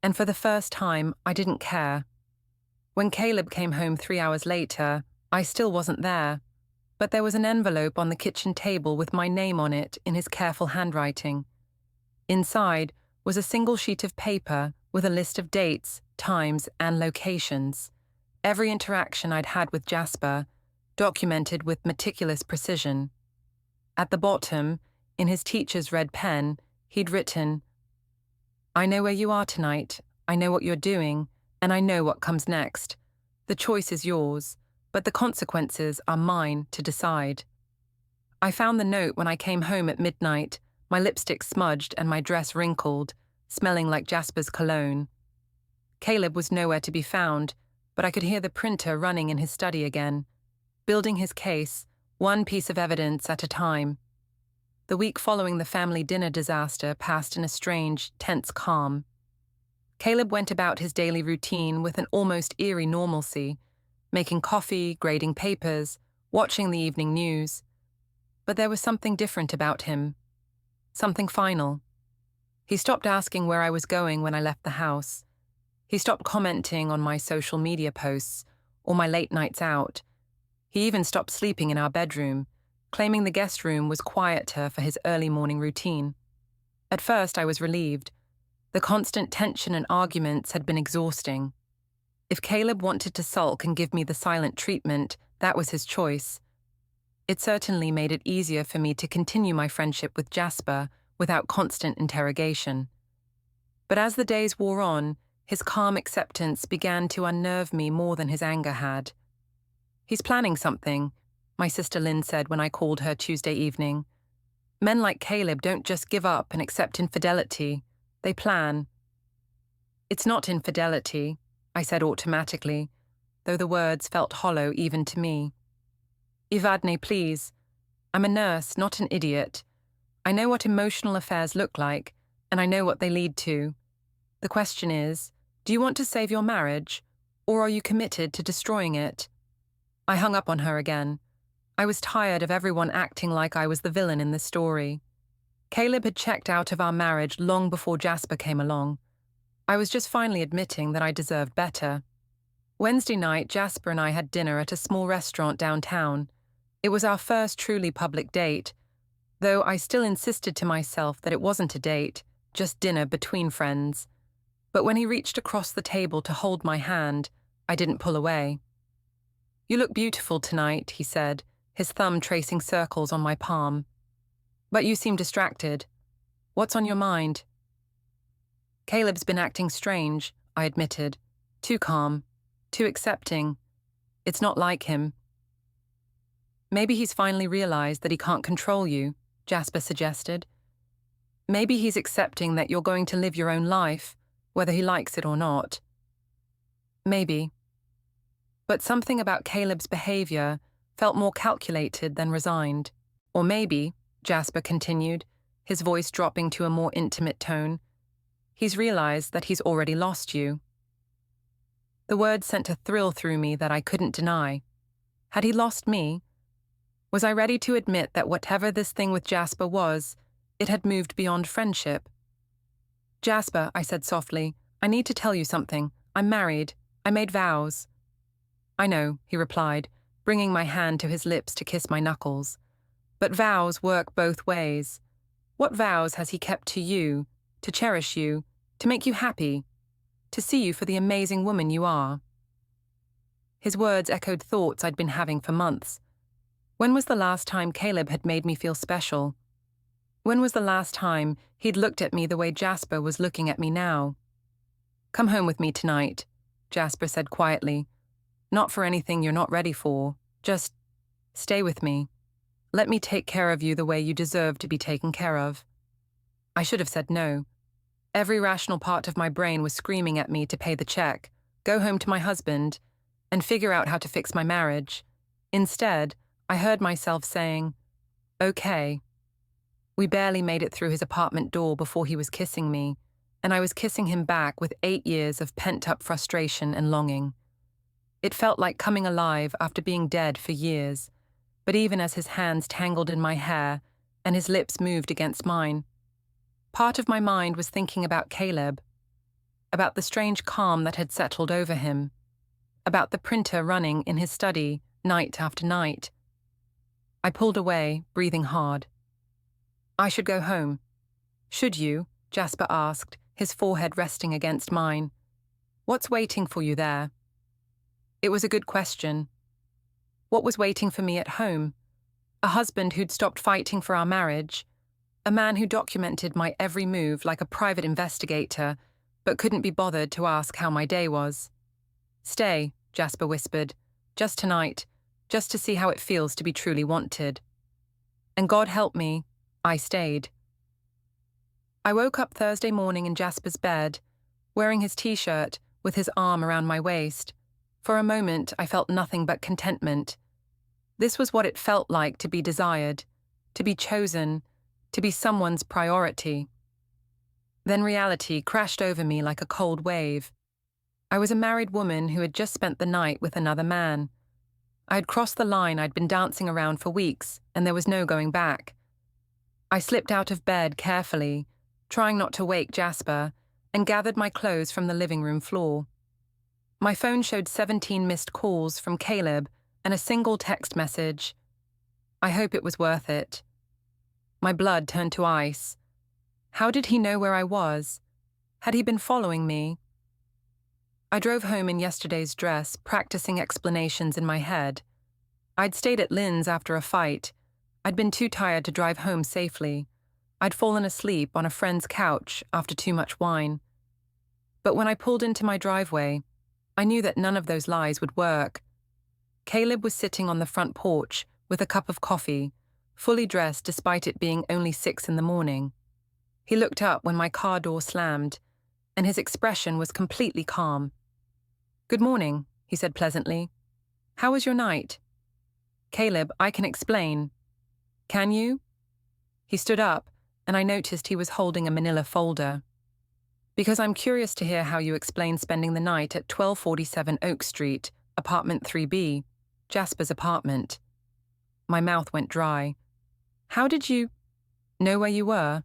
And for the first time, I didn't care. When Caleb came home 3 hours later, I still wasn't there. But there was an envelope on the kitchen table with my name on it in his careful handwriting. Inside was a single sheet of paper with a list of dates, times, and locations. Every interaction I'd had with Jasper, documented with meticulous precision. At the bottom, in his teacher's red pen, he'd written, "I know where you are tonight, I know what you're doing, and I know what comes next. The choice is yours, but the consequences are mine to decide." I found the note when I came home at midnight, my lipstick smudged and my dress wrinkled, smelling like Jasper's cologne. Caleb was nowhere to be found, but I could hear the printer running in his study again, building his case, one piece of evidence at a time. The week following the family dinner disaster passed in a strange, tense calm. Caleb went about his daily routine with an almost eerie normalcy, making coffee, grading papers, watching the evening news. But there was something different about him. Something final. He stopped asking where I was going when I left the house. He stopped commenting on my social media posts or my late nights out. He even stopped sleeping in our bedroom, claiming the guest room was quieter for his early morning routine. At first, I was relieved. The constant tension and arguments had been exhausting. If Caleb wanted to sulk and give me the silent treatment, that was his choice. It certainly made it easier for me to continue my friendship with Jasper without constant interrogation. But as the days wore on, his calm acceptance began to unnerve me more than his anger had. "He's planning something," my sister Lynn said when I called her Tuesday evening. "Men like Caleb don't just give up and accept infidelity. They plan." "It's not infidelity," I said automatically, though the words felt hollow even to me. "Evadne, please. I'm a nurse, not an idiot. I know what emotional affairs look like, and I know what they lead to. The question is, do you want to save your marriage, or are you committed to destroying it?" I hung up on her again. I was tired of everyone acting like I was the villain in this story. Caleb had checked out of our marriage long before Jasper came along. I was just finally admitting that I deserved better. Wednesday night, Jasper and I had dinner at a small restaurant downtown. It was our first truly public date, though I still insisted to myself that it wasn't a date, just dinner between friends. But when he reached across the table to hold my hand, I didn't pull away. "You look beautiful tonight," he said, his thumb tracing circles on my palm. "But you seem distracted. What's on your mind?" "Caleb's been acting strange," I admitted. "Too calm, too accepting. It's not like him." "Maybe he's finally realized that he can't control you," Jasper suggested. "Maybe he's accepting that you're going to live your own life, whether he likes it or not." Maybe. But something about Caleb's behavior felt more calculated than resigned. "Or maybe," Jasper continued, his voice dropping to a more intimate tone, "he's realized that he's already lost you." The word sent a thrill through me that I couldn't deny. Had he lost me? Was I ready to admit that whatever this thing with Jasper was, it had moved beyond friendship? "Jasper," I said softly, "I need to tell you something. I'm married. I made vows." "I know," he replied, bringing my hand to his lips to kiss my knuckles. "But vows work both ways. What vows has he kept to you, to cherish you, to make you happy, to see you for the amazing woman you are?" His words echoed thoughts I'd been having for months. When was the last time Caleb had made me feel special? When was the last time he'd looked at me the way Jasper was looking at me now? "Come home with me tonight," Jasper said quietly. "Not for anything you're not ready for. Just stay with me. Let me take care of you the way you deserve to be taken care of." I should have said no. Every rational part of my brain was screaming at me to pay the check, go home to my husband, and figure out how to fix my marriage. Instead, I heard myself saying, "Okay." We barely made it through his apartment door before he was kissing me, and I was kissing him back with 8 years of pent-up frustration and longing. It felt like coming alive after being dead for years, but even as his hands tangled in my hair and his lips moved against mine, Part of my mind was thinking about Caleb, about the strange calm that had settled over him, about the printer running in his study night after night. I pulled away, breathing hard. I should go home. Should you? Jasper asked, his forehead resting against mine. What's waiting for you there? It was a good question. What was waiting for me at home? A husband who'd stopped fighting for our marriage, a man who documented my every move like a private investigator, but couldn't be bothered to ask how my day was. Stay, Jasper whispered, just tonight, just to see how it feels to be truly wanted. And God help me, I stayed. I woke up Thursday morning in Jasper's bed, wearing his t-shirt with his arm around my waist. For a moment, I felt nothing but contentment. This was what it felt like to be desired, to be chosen, to be someone's priority. Then reality crashed over me like a cold wave. I was a married woman who had just spent the night with another man. I had crossed the line I'd been dancing around for weeks, and there was no going back. I slipped out of bed carefully, trying not to wake Jasper, and gathered my clothes from the living room floor. My phone showed 17 missed calls from Caleb and a single text message. I hope it was worth it. My blood turned to ice. How did he know where I was? Had he been following me? I drove home in yesterday's dress, practicing explanations in my head. I'd stayed at Lynn's after a fight. I'd been too tired to drive home safely. I'd fallen asleep on a friend's couch after too much wine. But when I pulled into my driveway, I knew that none of those lies would work. Caleb was sitting on the front porch with a cup of coffee, fully dressed despite it being only 6 in the morning. He looked up when my car door slammed, and his expression was completely calm. "Good morning," he said pleasantly. "How was your night?" "Caleb, I can explain." "Can you?" He stood up, and I noticed he was holding a manila folder. "Because I'm curious to hear how you explain spending the night at 1247 Oak Street, apartment 3B, Jasper's apartment." My mouth went dry. "How did you know where you were?"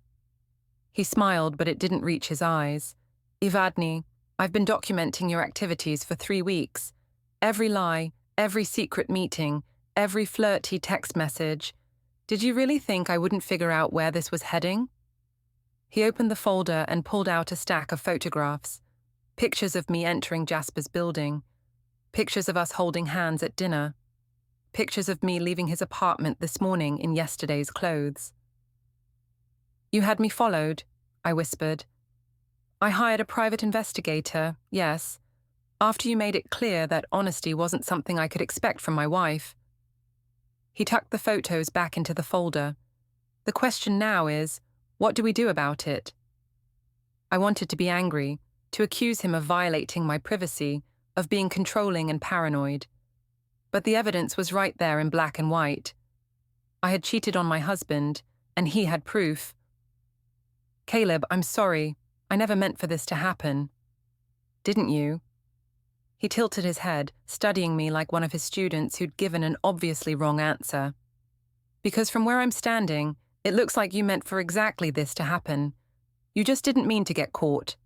He smiled, but it didn't reach his eyes. "Evadne, I've been documenting your activities for 3 weeks. Every lie, every secret meeting, every flirty text message. Did you really think I wouldn't figure out where this was heading?" He opened the folder and pulled out a stack of photographs. Pictures of me entering Jasper's building. Pictures of us holding hands at dinner. Pictures of me leaving his apartment this morning in yesterday's clothes. "You had me followed," I whispered. "I hired a private investigator, yes, after you made it clear that honesty wasn't something I could expect from my wife." He tucked the photos back into the folder. "The question now is, what do we do about it?" I wanted to be angry, to accuse him of violating my privacy, of being controlling and paranoid. But the evidence was right there in black and white. I had cheated on my husband, and he had proof. "Caleb, I'm sorry. I never meant for this to happen." "Didn't you?" He tilted his head, studying me like one of his students who'd given an obviously wrong answer. "Because from where I'm standing, it looks like you meant for exactly this to happen. You just didn't mean to get caught."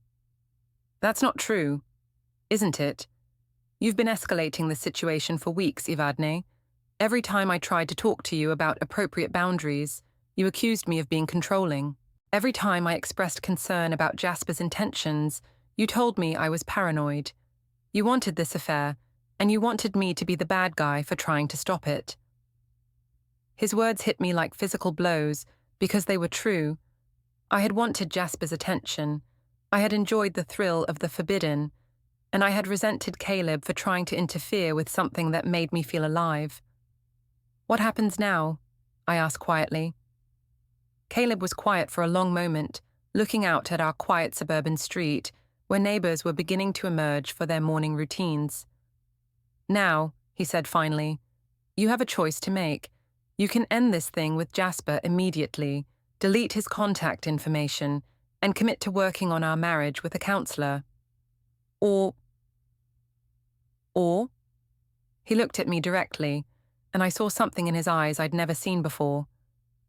"That's not true, isn't it? You've been escalating the situation for weeks, Evadne. Every time I tried to talk to you about appropriate boundaries, you accused me of being controlling. Every time I expressed concern about Jasper's intentions, you told me I was paranoid. You wanted this affair, and you wanted me to be the bad guy for trying to stop it." His words hit me like physical blows because they were true. I had wanted Jasper's attention. I had enjoyed the thrill of the forbidden, and I had resented Caleb for trying to interfere with something that made me feel alive. "What happens now?" I asked quietly. Caleb was quiet for a long moment, looking out at our quiet suburban street, where neighbors were beginning to emerge for their morning routines. "Now," he said finally, "you have a choice to make. You can end this thing with Jasper immediately, delete his contact information, and commit to working on our marriage with a counselor. Or... He looked at me directly, and I saw something in his eyes I'd never seen before.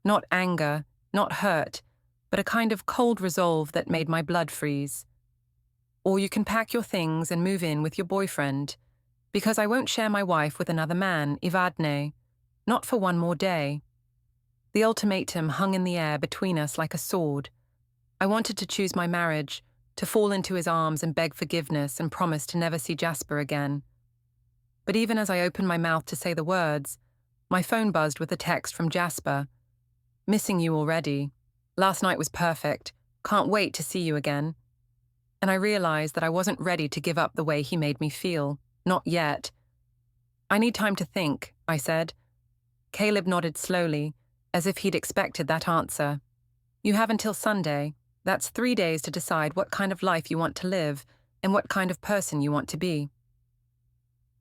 Not anger, not hurt, but a kind of cold resolve that made my blood freeze. Or you can pack your things and move in with your boyfriend, because I won't share my wife with another man, Ivadne, not for one more day. The ultimatum hung in the air between us like a sword. I wanted to choose my marriage, to fall into his arms and beg forgiveness and promise to never see Jasper again. But even as I opened my mouth to say the words, my phone buzzed with a text from Jasper. "Missing you already. Last night was perfect. Can't wait to see you again." And I realized that I wasn't ready to give up the way he made me feel. Not yet. "I need time to think," I said. Caleb nodded slowly, as if he'd expected that answer. "You have until Sunday. That's 3 days to decide what kind of life you want to live and what kind of person you want to be."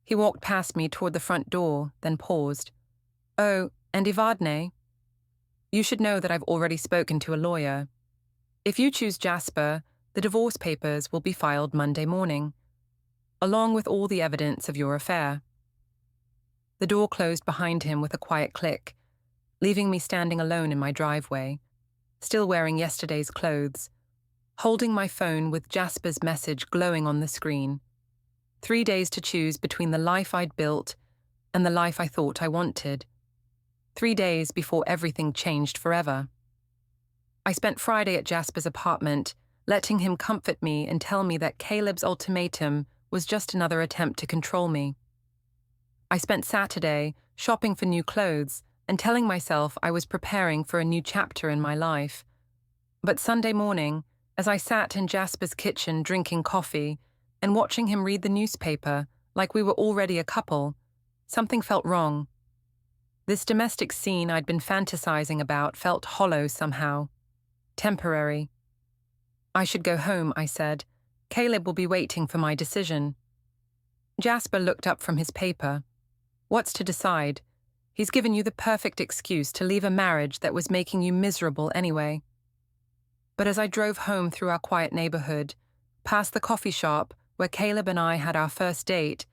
He walked past me toward the front door, then paused. "Oh, and Ivadne? You should know that I've already spoken to a lawyer. If you choose Jasper, the divorce papers will be filed Monday morning, along with all the evidence of your affair." The door closed behind him with a quiet click, leaving me standing alone in my driveway, still wearing yesterday's clothes, holding my phone with Jasper's message glowing on the screen. 3 days to choose between the life I'd built and the life I thought I wanted. 3 days before everything changed forever. I spent Friday at Jasper's apartment, letting him comfort me and tell me that Caleb's ultimatum was just another attempt to control me. I spent Saturday shopping for new clothes and telling myself I was preparing for a new chapter in my life. But Sunday morning, as I sat in Jasper's kitchen drinking coffee and watching him read the newspaper like we were already a couple, something felt wrong. This domestic scene I'd been fantasizing about felt hollow somehow. Temporary. "I should go home," I said. "Caleb will be waiting for my decision." Jasper looked up from his paper. "What's to decide? He's given you the perfect excuse to leave a marriage that was making you miserable anyway." But as I drove home through our quiet neighborhood, past the coffee shop where Caleb and I had our first date,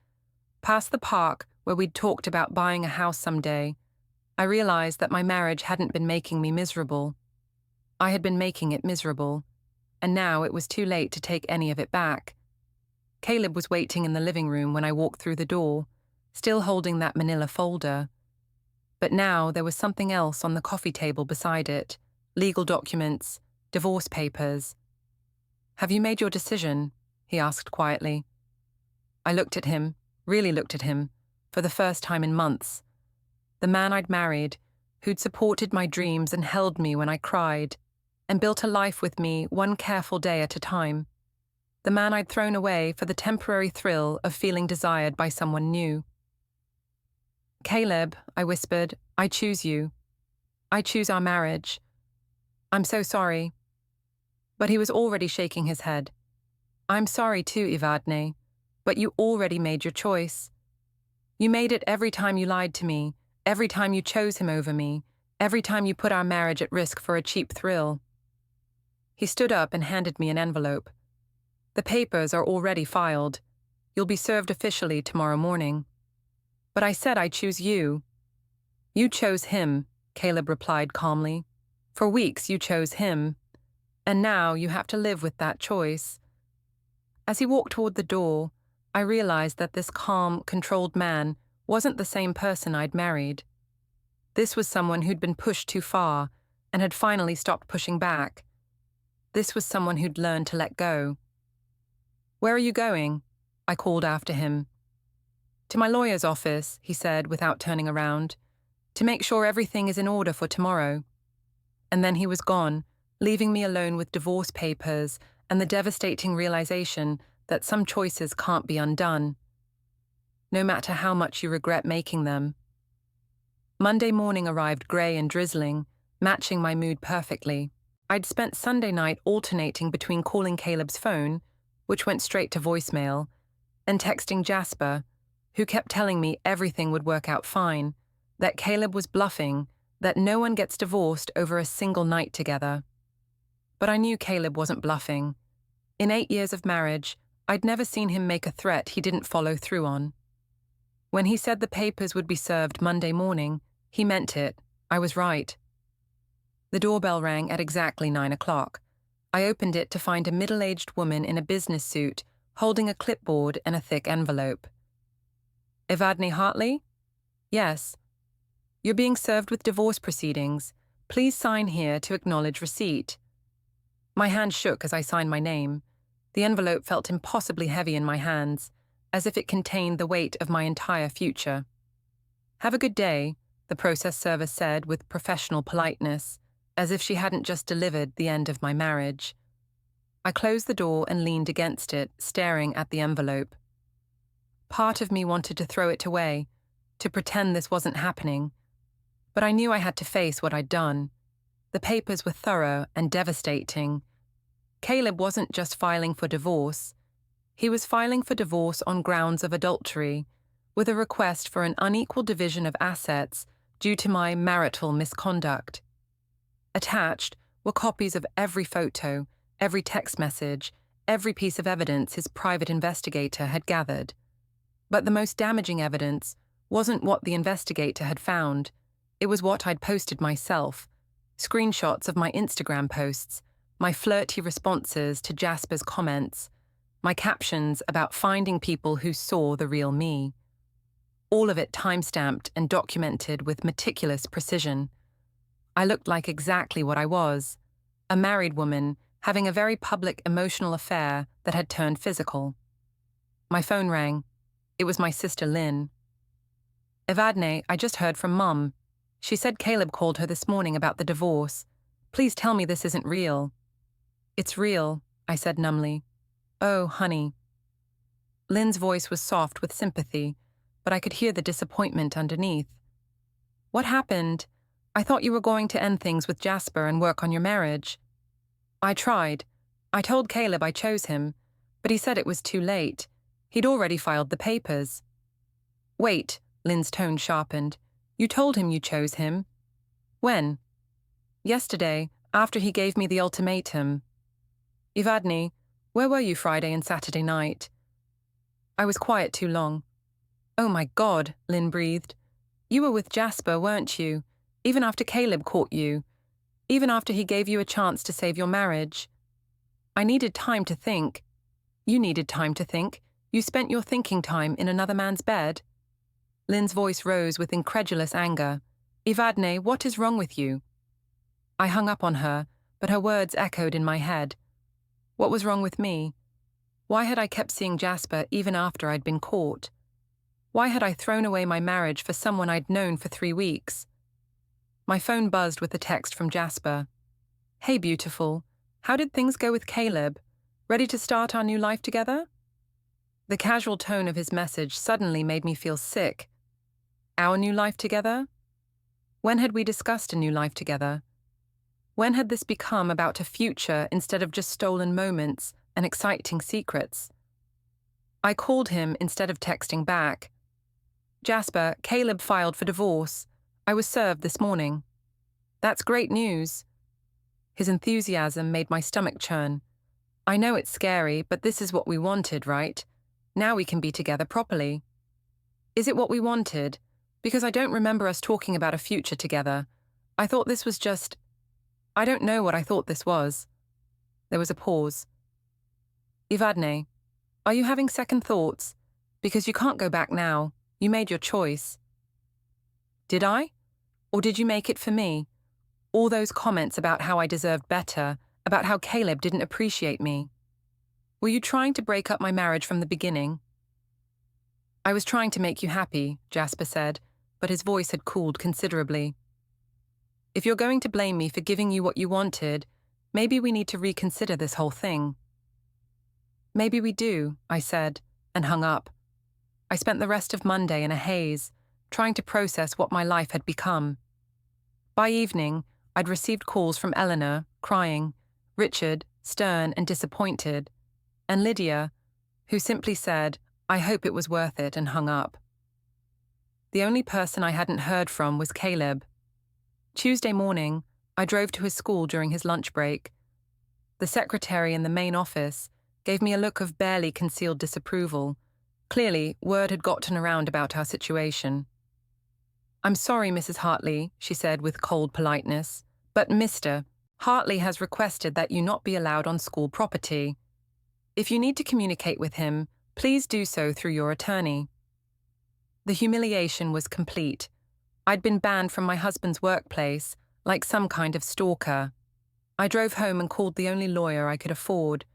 past the park where we'd talked about buying a house someday, I realized that my marriage hadn't been making me miserable. I had been making it miserable, and now it was too late to take any of it back. Caleb was waiting in the living room when I walked through the door, still holding that manila folder. But now there was something else on the coffee table beside it, legal documents, divorce papers. "Have you made your decision?" he asked quietly. I looked at him, really looked at him, for the first time in months. The man I'd married, who'd supported my dreams and held me when I cried, and built a life with me one careful day at a time. The man I'd thrown away for the temporary thrill of feeling desired by someone new. "Caleb," I whispered, "I choose you. I choose our marriage. I'm so sorry." But he was already shaking his head. "I'm sorry too, Ivadne, but you already made your choice. You made it every time you lied to me, every time you chose him over me, every time you put our marriage at risk for a cheap thrill." He stood up and handed me an envelope. "The papers are already filed. You'll be served officially tomorrow morning." "But I said I choose you." "You chose him," Caleb replied calmly. "For weeks you chose him. And now you have to live with that choice." As he walked toward the door, I realized that this calm, controlled man wasn't the same person I'd married. This was someone who'd been pushed too far and had finally stopped pushing back. This was someone who'd learned to let go. "Where are you going?" I called after him. "To my lawyer's office," he said without turning around, "to make sure everything is in order for tomorrow." And then he was gone, leaving me alone with divorce papers and the devastating realization that some choices can't be undone, no matter how much you regret making them. Monday morning arrived grey and drizzling, matching my mood perfectly. I'd spent Sunday night alternating between calling Caleb's phone, which went straight to voicemail, and texting Jasper, who kept telling me everything would work out fine, that Caleb was bluffing, that no one gets divorced over a single night together. But I knew Caleb wasn't bluffing. In 8 years of marriage, I'd never seen him make a threat he didn't follow through on. When he said the papers would be served Monday morning, he meant it. I was right. The doorbell rang at exactly 9 o'clock. I opened it to find a middle-aged woman in a business suit holding a clipboard and a thick envelope. Evadne Hartley? Yes. You're being served with divorce proceedings. Please sign here to acknowledge receipt. My hand shook as I signed my name. The envelope felt impossibly heavy in my hands, as if it contained the weight of my entire future. Have a good day, the process server said with professional politeness, as if she hadn't just delivered the end of my marriage. I closed the door and leaned against it, staring at the envelope. Part of me wanted to throw it away, to pretend this wasn't happening, but I knew I had to face what I'd done. The papers were thorough and devastating. Caleb wasn't just filing for divorce. He was filing for divorce on grounds of adultery, with a request for an unequal division of assets due to my marital misconduct. Attached were copies of every photo, every text message, every piece of evidence his private investigator had gathered. But the most damaging evidence wasn't what the investigator had found. It was what I'd posted myself. Screenshots of my Instagram posts, my flirty responses to Jasper's comments, my captions about finding people who saw the real me. All of it time-stamped and documented with meticulous precision. I looked like exactly what I was, a married woman having a very public emotional affair that had turned physical. My phone rang. It was my sister Lynn. Evadne, I just heard from Mum. She said Caleb called her this morning about the divorce. Please tell me this isn't real. It's real, I said numbly. Oh, honey. Lynn's voice was soft with sympathy, but I could hear the disappointment underneath. What happened? I thought you were going to end things with Jasper and work on your marriage. I tried. I told Caleb I chose him, but he said it was too late. He'd already filed the papers. Wait, Lynn's tone sharpened. You told him you chose him. When? Yesterday, after he gave me the ultimatum. Evadne, where were you Friday and Saturday night? I was quiet too long. Oh my God, Lynn breathed. You were with Jasper, weren't you? Even after Caleb caught you. Even after he gave you a chance to save your marriage. I needed time to think. You needed time to think. You spent your thinking time in another man's bed. Lynn's voice rose with incredulous anger. Evadne, what is wrong with you? I hung up on her, but her words echoed in my head. What was wrong with me? Why had I kept seeing Jasper even after I'd been caught? Why had I thrown away my marriage for someone I'd known for 3 weeks? My phone buzzed with a text from Jasper. Hey, beautiful. How did things go with Caleb? Ready to start our new life together? The casual tone of his message suddenly made me feel sick. Our new life together? When had we discussed a new life together? When had this become about a future instead of just stolen moments and exciting secrets? I called him instead of texting back. Jasper, Caleb filed for divorce. I was served this morning. That's great news. His enthusiasm made my stomach churn. I know it's scary, but this is what we wanted, right? Now we can be together properly. Is it what we wanted? Because I don't remember us talking about a future together. I thought this was just... I don't know what I thought this was. There was a pause. Evadne, are you having second thoughts? Because you can't go back now. You made your choice. Did I? Or did you make it for me? All those comments about how I deserved better, about how Caleb didn't appreciate me. Were you trying to break up my marriage from the beginning? I was trying to make you happy, Jasper said, but his voice had cooled considerably. If you're going to blame me for giving you what you wanted, maybe we need to reconsider this whole thing. Maybe we do, I said, and hung up. I spent the rest of Monday in a haze, trying to process what my life had become. By evening, I'd received calls from Eleanor, crying, Richard, stern and disappointed, and Lydia, who simply said, I hope it was worth it, and hung up. The only person I hadn't heard from was Caleb. Tuesday morning, I drove to his school during his lunch break. The secretary in the main office gave me a look of barely concealed disapproval. Clearly, word had gotten around about our situation. I'm sorry, Mrs. Hartley, she said with cold politeness, But Mr. Hartley has requested that you not be allowed on school property. If you need to communicate with him, please do so through your attorney. The humiliation was complete. I'd been banned from my husband's workplace, like some kind of stalker. I drove home and called the only lawyer I could afford,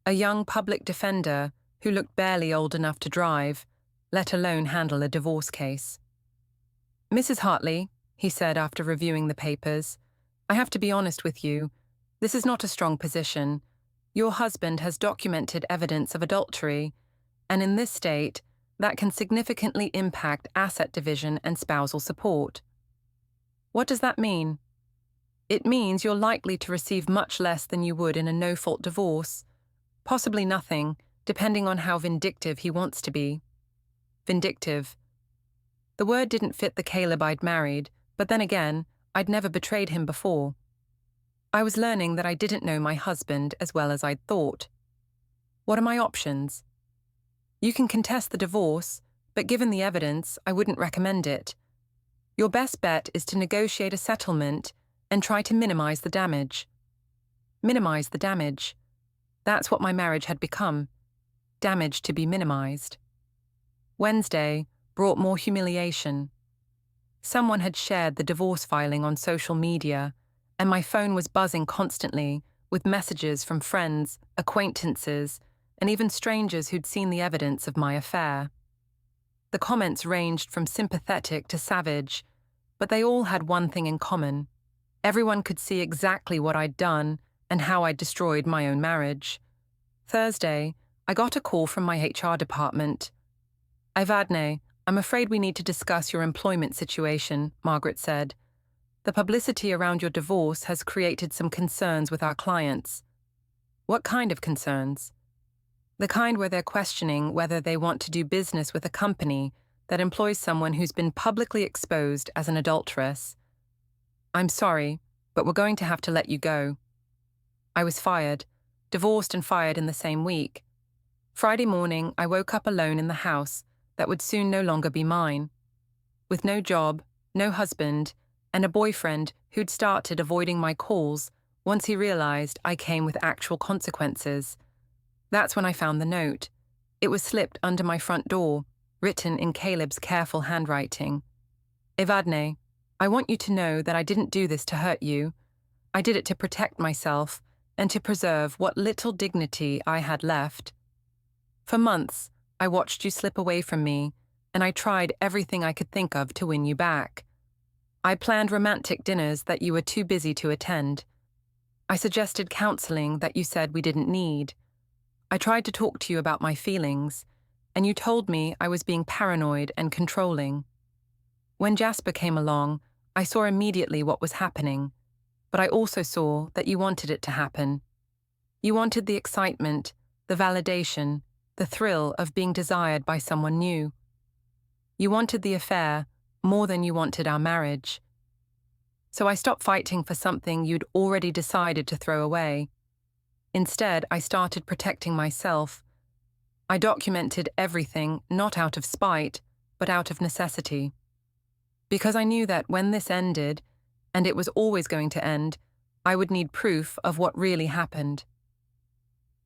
a young public defender who looked barely old enough to drive, let alone handle a divorce case. Mrs. Hartley, he said after reviewing the papers, I have to be honest with you. This is not a strong position. Your husband has documented evidence of adultery, and in this state, that can significantly impact asset division and spousal support. What does that mean? It means you're likely to receive much less than you would in a no-fault divorce, possibly nothing, depending on how vindictive he wants to be. Vindictive. The word didn't fit the Caleb I'd married, but then again, I'd never betrayed him before. I was learning that I didn't know my husband as well as I'd thought. What are my options? You can contest the divorce, but given the evidence, I wouldn't recommend it. Your best bet is to negotiate a settlement and try to minimize the damage. Minimize the damage. That's what my marriage had become. Damage to be minimized. Wednesday brought more humiliation. Someone had shared the divorce filing on social media, and my phone was buzzing constantly with messages from friends, acquaintances, and even strangers who'd seen the evidence of my affair. The comments ranged from sympathetic to savage, but they all had one thing in common. Everyone could see exactly what I'd done and how I'd destroyed my own marriage. Thursday, I got a call from my HR department. Evadne, I'm afraid we need to discuss your employment situation, Margaret said. The publicity around your divorce has created some concerns with our clients. What kind of concerns? The kind where they're questioning whether they want to do business with a company that employs someone who's been publicly exposed as an adulteress. I'm sorry, but we're going to have to let you go. I was fired, divorced and fired in the same week. Friday morning, I woke up alone in the house that would soon no longer be mine. With no job, no husband, and a boyfriend who'd started avoiding my calls once he realized I came with actual consequences. That's when I found the note. It was slipped under my front door, written in Caleb's careful handwriting. Evadne, I want you to know that I didn't do this to hurt you. I did it to protect myself and to preserve what little dignity I had left. For months, I watched you slip away from me, and I tried everything I could think of to win you back. I planned romantic dinners that you were too busy to attend. I suggested counseling that you said we didn't need. I tried to talk to you about my feelings, and you told me I was being paranoid and controlling. When Jasper came along, I saw immediately what was happening, but I also saw that you wanted it to happen. You wanted the excitement, the validation, the thrill of being desired by someone new. You wanted the affair more than you wanted our marriage. So I stopped fighting for something you'd already decided to throw away. Instead, I started protecting myself. I documented everything, not out of spite, but out of necessity. Because I knew that when this ended, and it was always going to end, I would need proof of what really happened.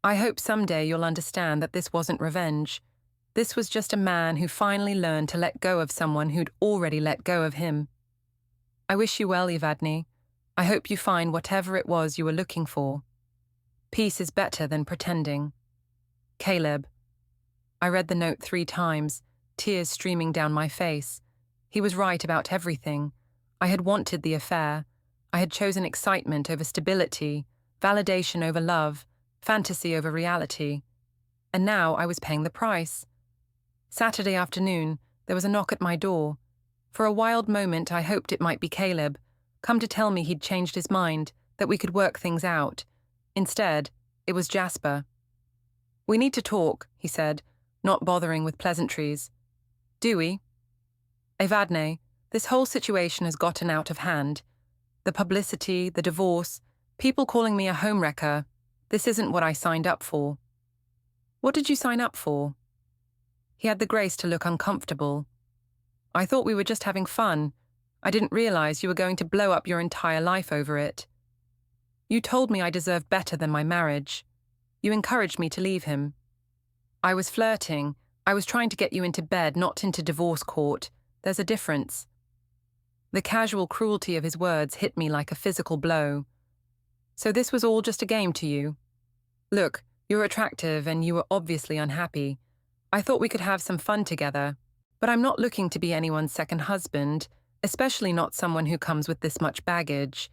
I hope someday you'll understand that this wasn't revenge. This was just a man who finally learned to let go of someone who'd already let go of him. I wish you well, Evadne. I hope you find whatever it was you were looking for. Peace is better than pretending. Caleb. I read the note 3 times, tears streaming down my face. He was right about everything. I had wanted the affair. I had chosen excitement over stability, validation over love, fantasy over reality. And now I was paying the price. Saturday afternoon, there was a knock at my door. For a wild moment, I hoped it might be Caleb, come to tell me he'd changed his mind, that we could work things out. Instead, it was Jasper. We need to talk, he said, not bothering with pleasantries. Do we? Evadne, this whole situation has gotten out of hand. The publicity, the divorce, people calling me a homewrecker. This isn't what I signed up for. What did you sign up for? He had the grace to look uncomfortable. I thought we were just having fun. I didn't realize you were going to blow up your entire life over it. You told me I deserved better than my marriage. You encouraged me to leave him. I was flirting. I was trying to get you into bed, not into divorce court. There's a difference. The casual cruelty of his words hit me like a physical blow. So this was all just a game to you? Look, you're attractive and you were obviously unhappy. I thought we could have some fun together, but I'm not looking to be anyone's second husband, especially not someone who comes with this much baggage.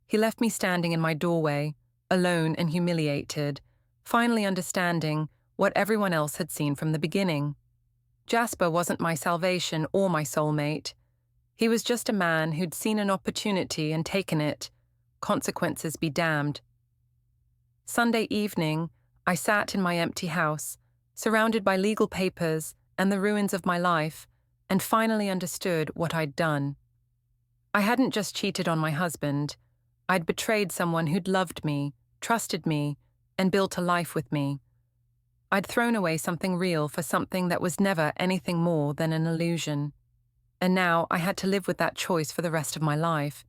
He left me standing in my doorway, alone and humiliated, finally understanding what everyone else had seen from the beginning. Jasper wasn't my salvation or my soulmate. He was just a man who'd seen an opportunity and taken it. Consequences be damned. Sunday evening, I sat in my empty house, surrounded by legal papers and the ruins of my life, and finally understood what I'd done. I hadn't just cheated on my husband. I'd betrayed someone who'd loved me, trusted me, and built a life with me. I'd thrown away something real for something that was never anything more than an illusion. And now I had to live with that choice for the rest of my life.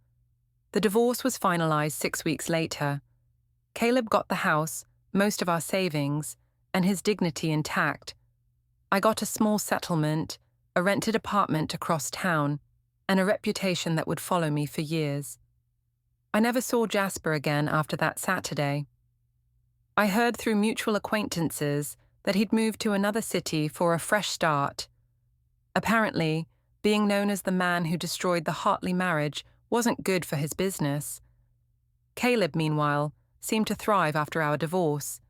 The divorce was finalized 6 weeks later. Caleb got the house, most of our savings, and his dignity intact. I got a small settlement, a rented apartment across town, and a reputation that would follow me for years. I never saw Jasper again after that Saturday. I heard through mutual acquaintances that he'd moved to another city for a fresh start. Apparently, being known as the man who destroyed the Hartley marriage wasn't good for his business. Caleb, meanwhile, seemed to thrive after our divorce.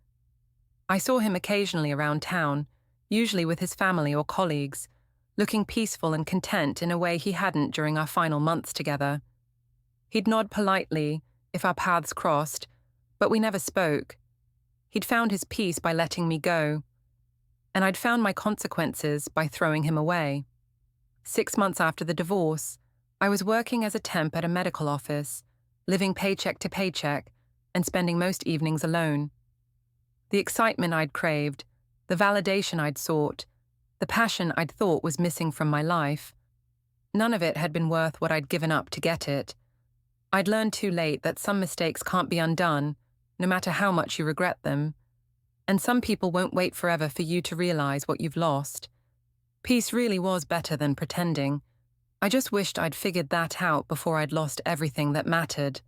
I saw him occasionally around town, usually with his family or colleagues, looking peaceful and content in a way he hadn't during our final months together. He'd nod politely if our paths crossed, but we never spoke. He'd found his peace by letting me go, and I'd found my consequences by throwing him away. 6 months after the divorce, I was working as a temp at a medical office, living paycheck to paycheck, and spending most evenings alone. The excitement I'd craved, the validation I'd sought, the passion I'd thought was missing from my life, none of it had been worth what I'd given up to get it. I'd learned too late that some mistakes can't be undone, no matter how much you regret them, and some people won't wait forever for you to realize what you've lost. Peace really was better than pretending. I just wished I'd figured that out before I'd lost everything that mattered.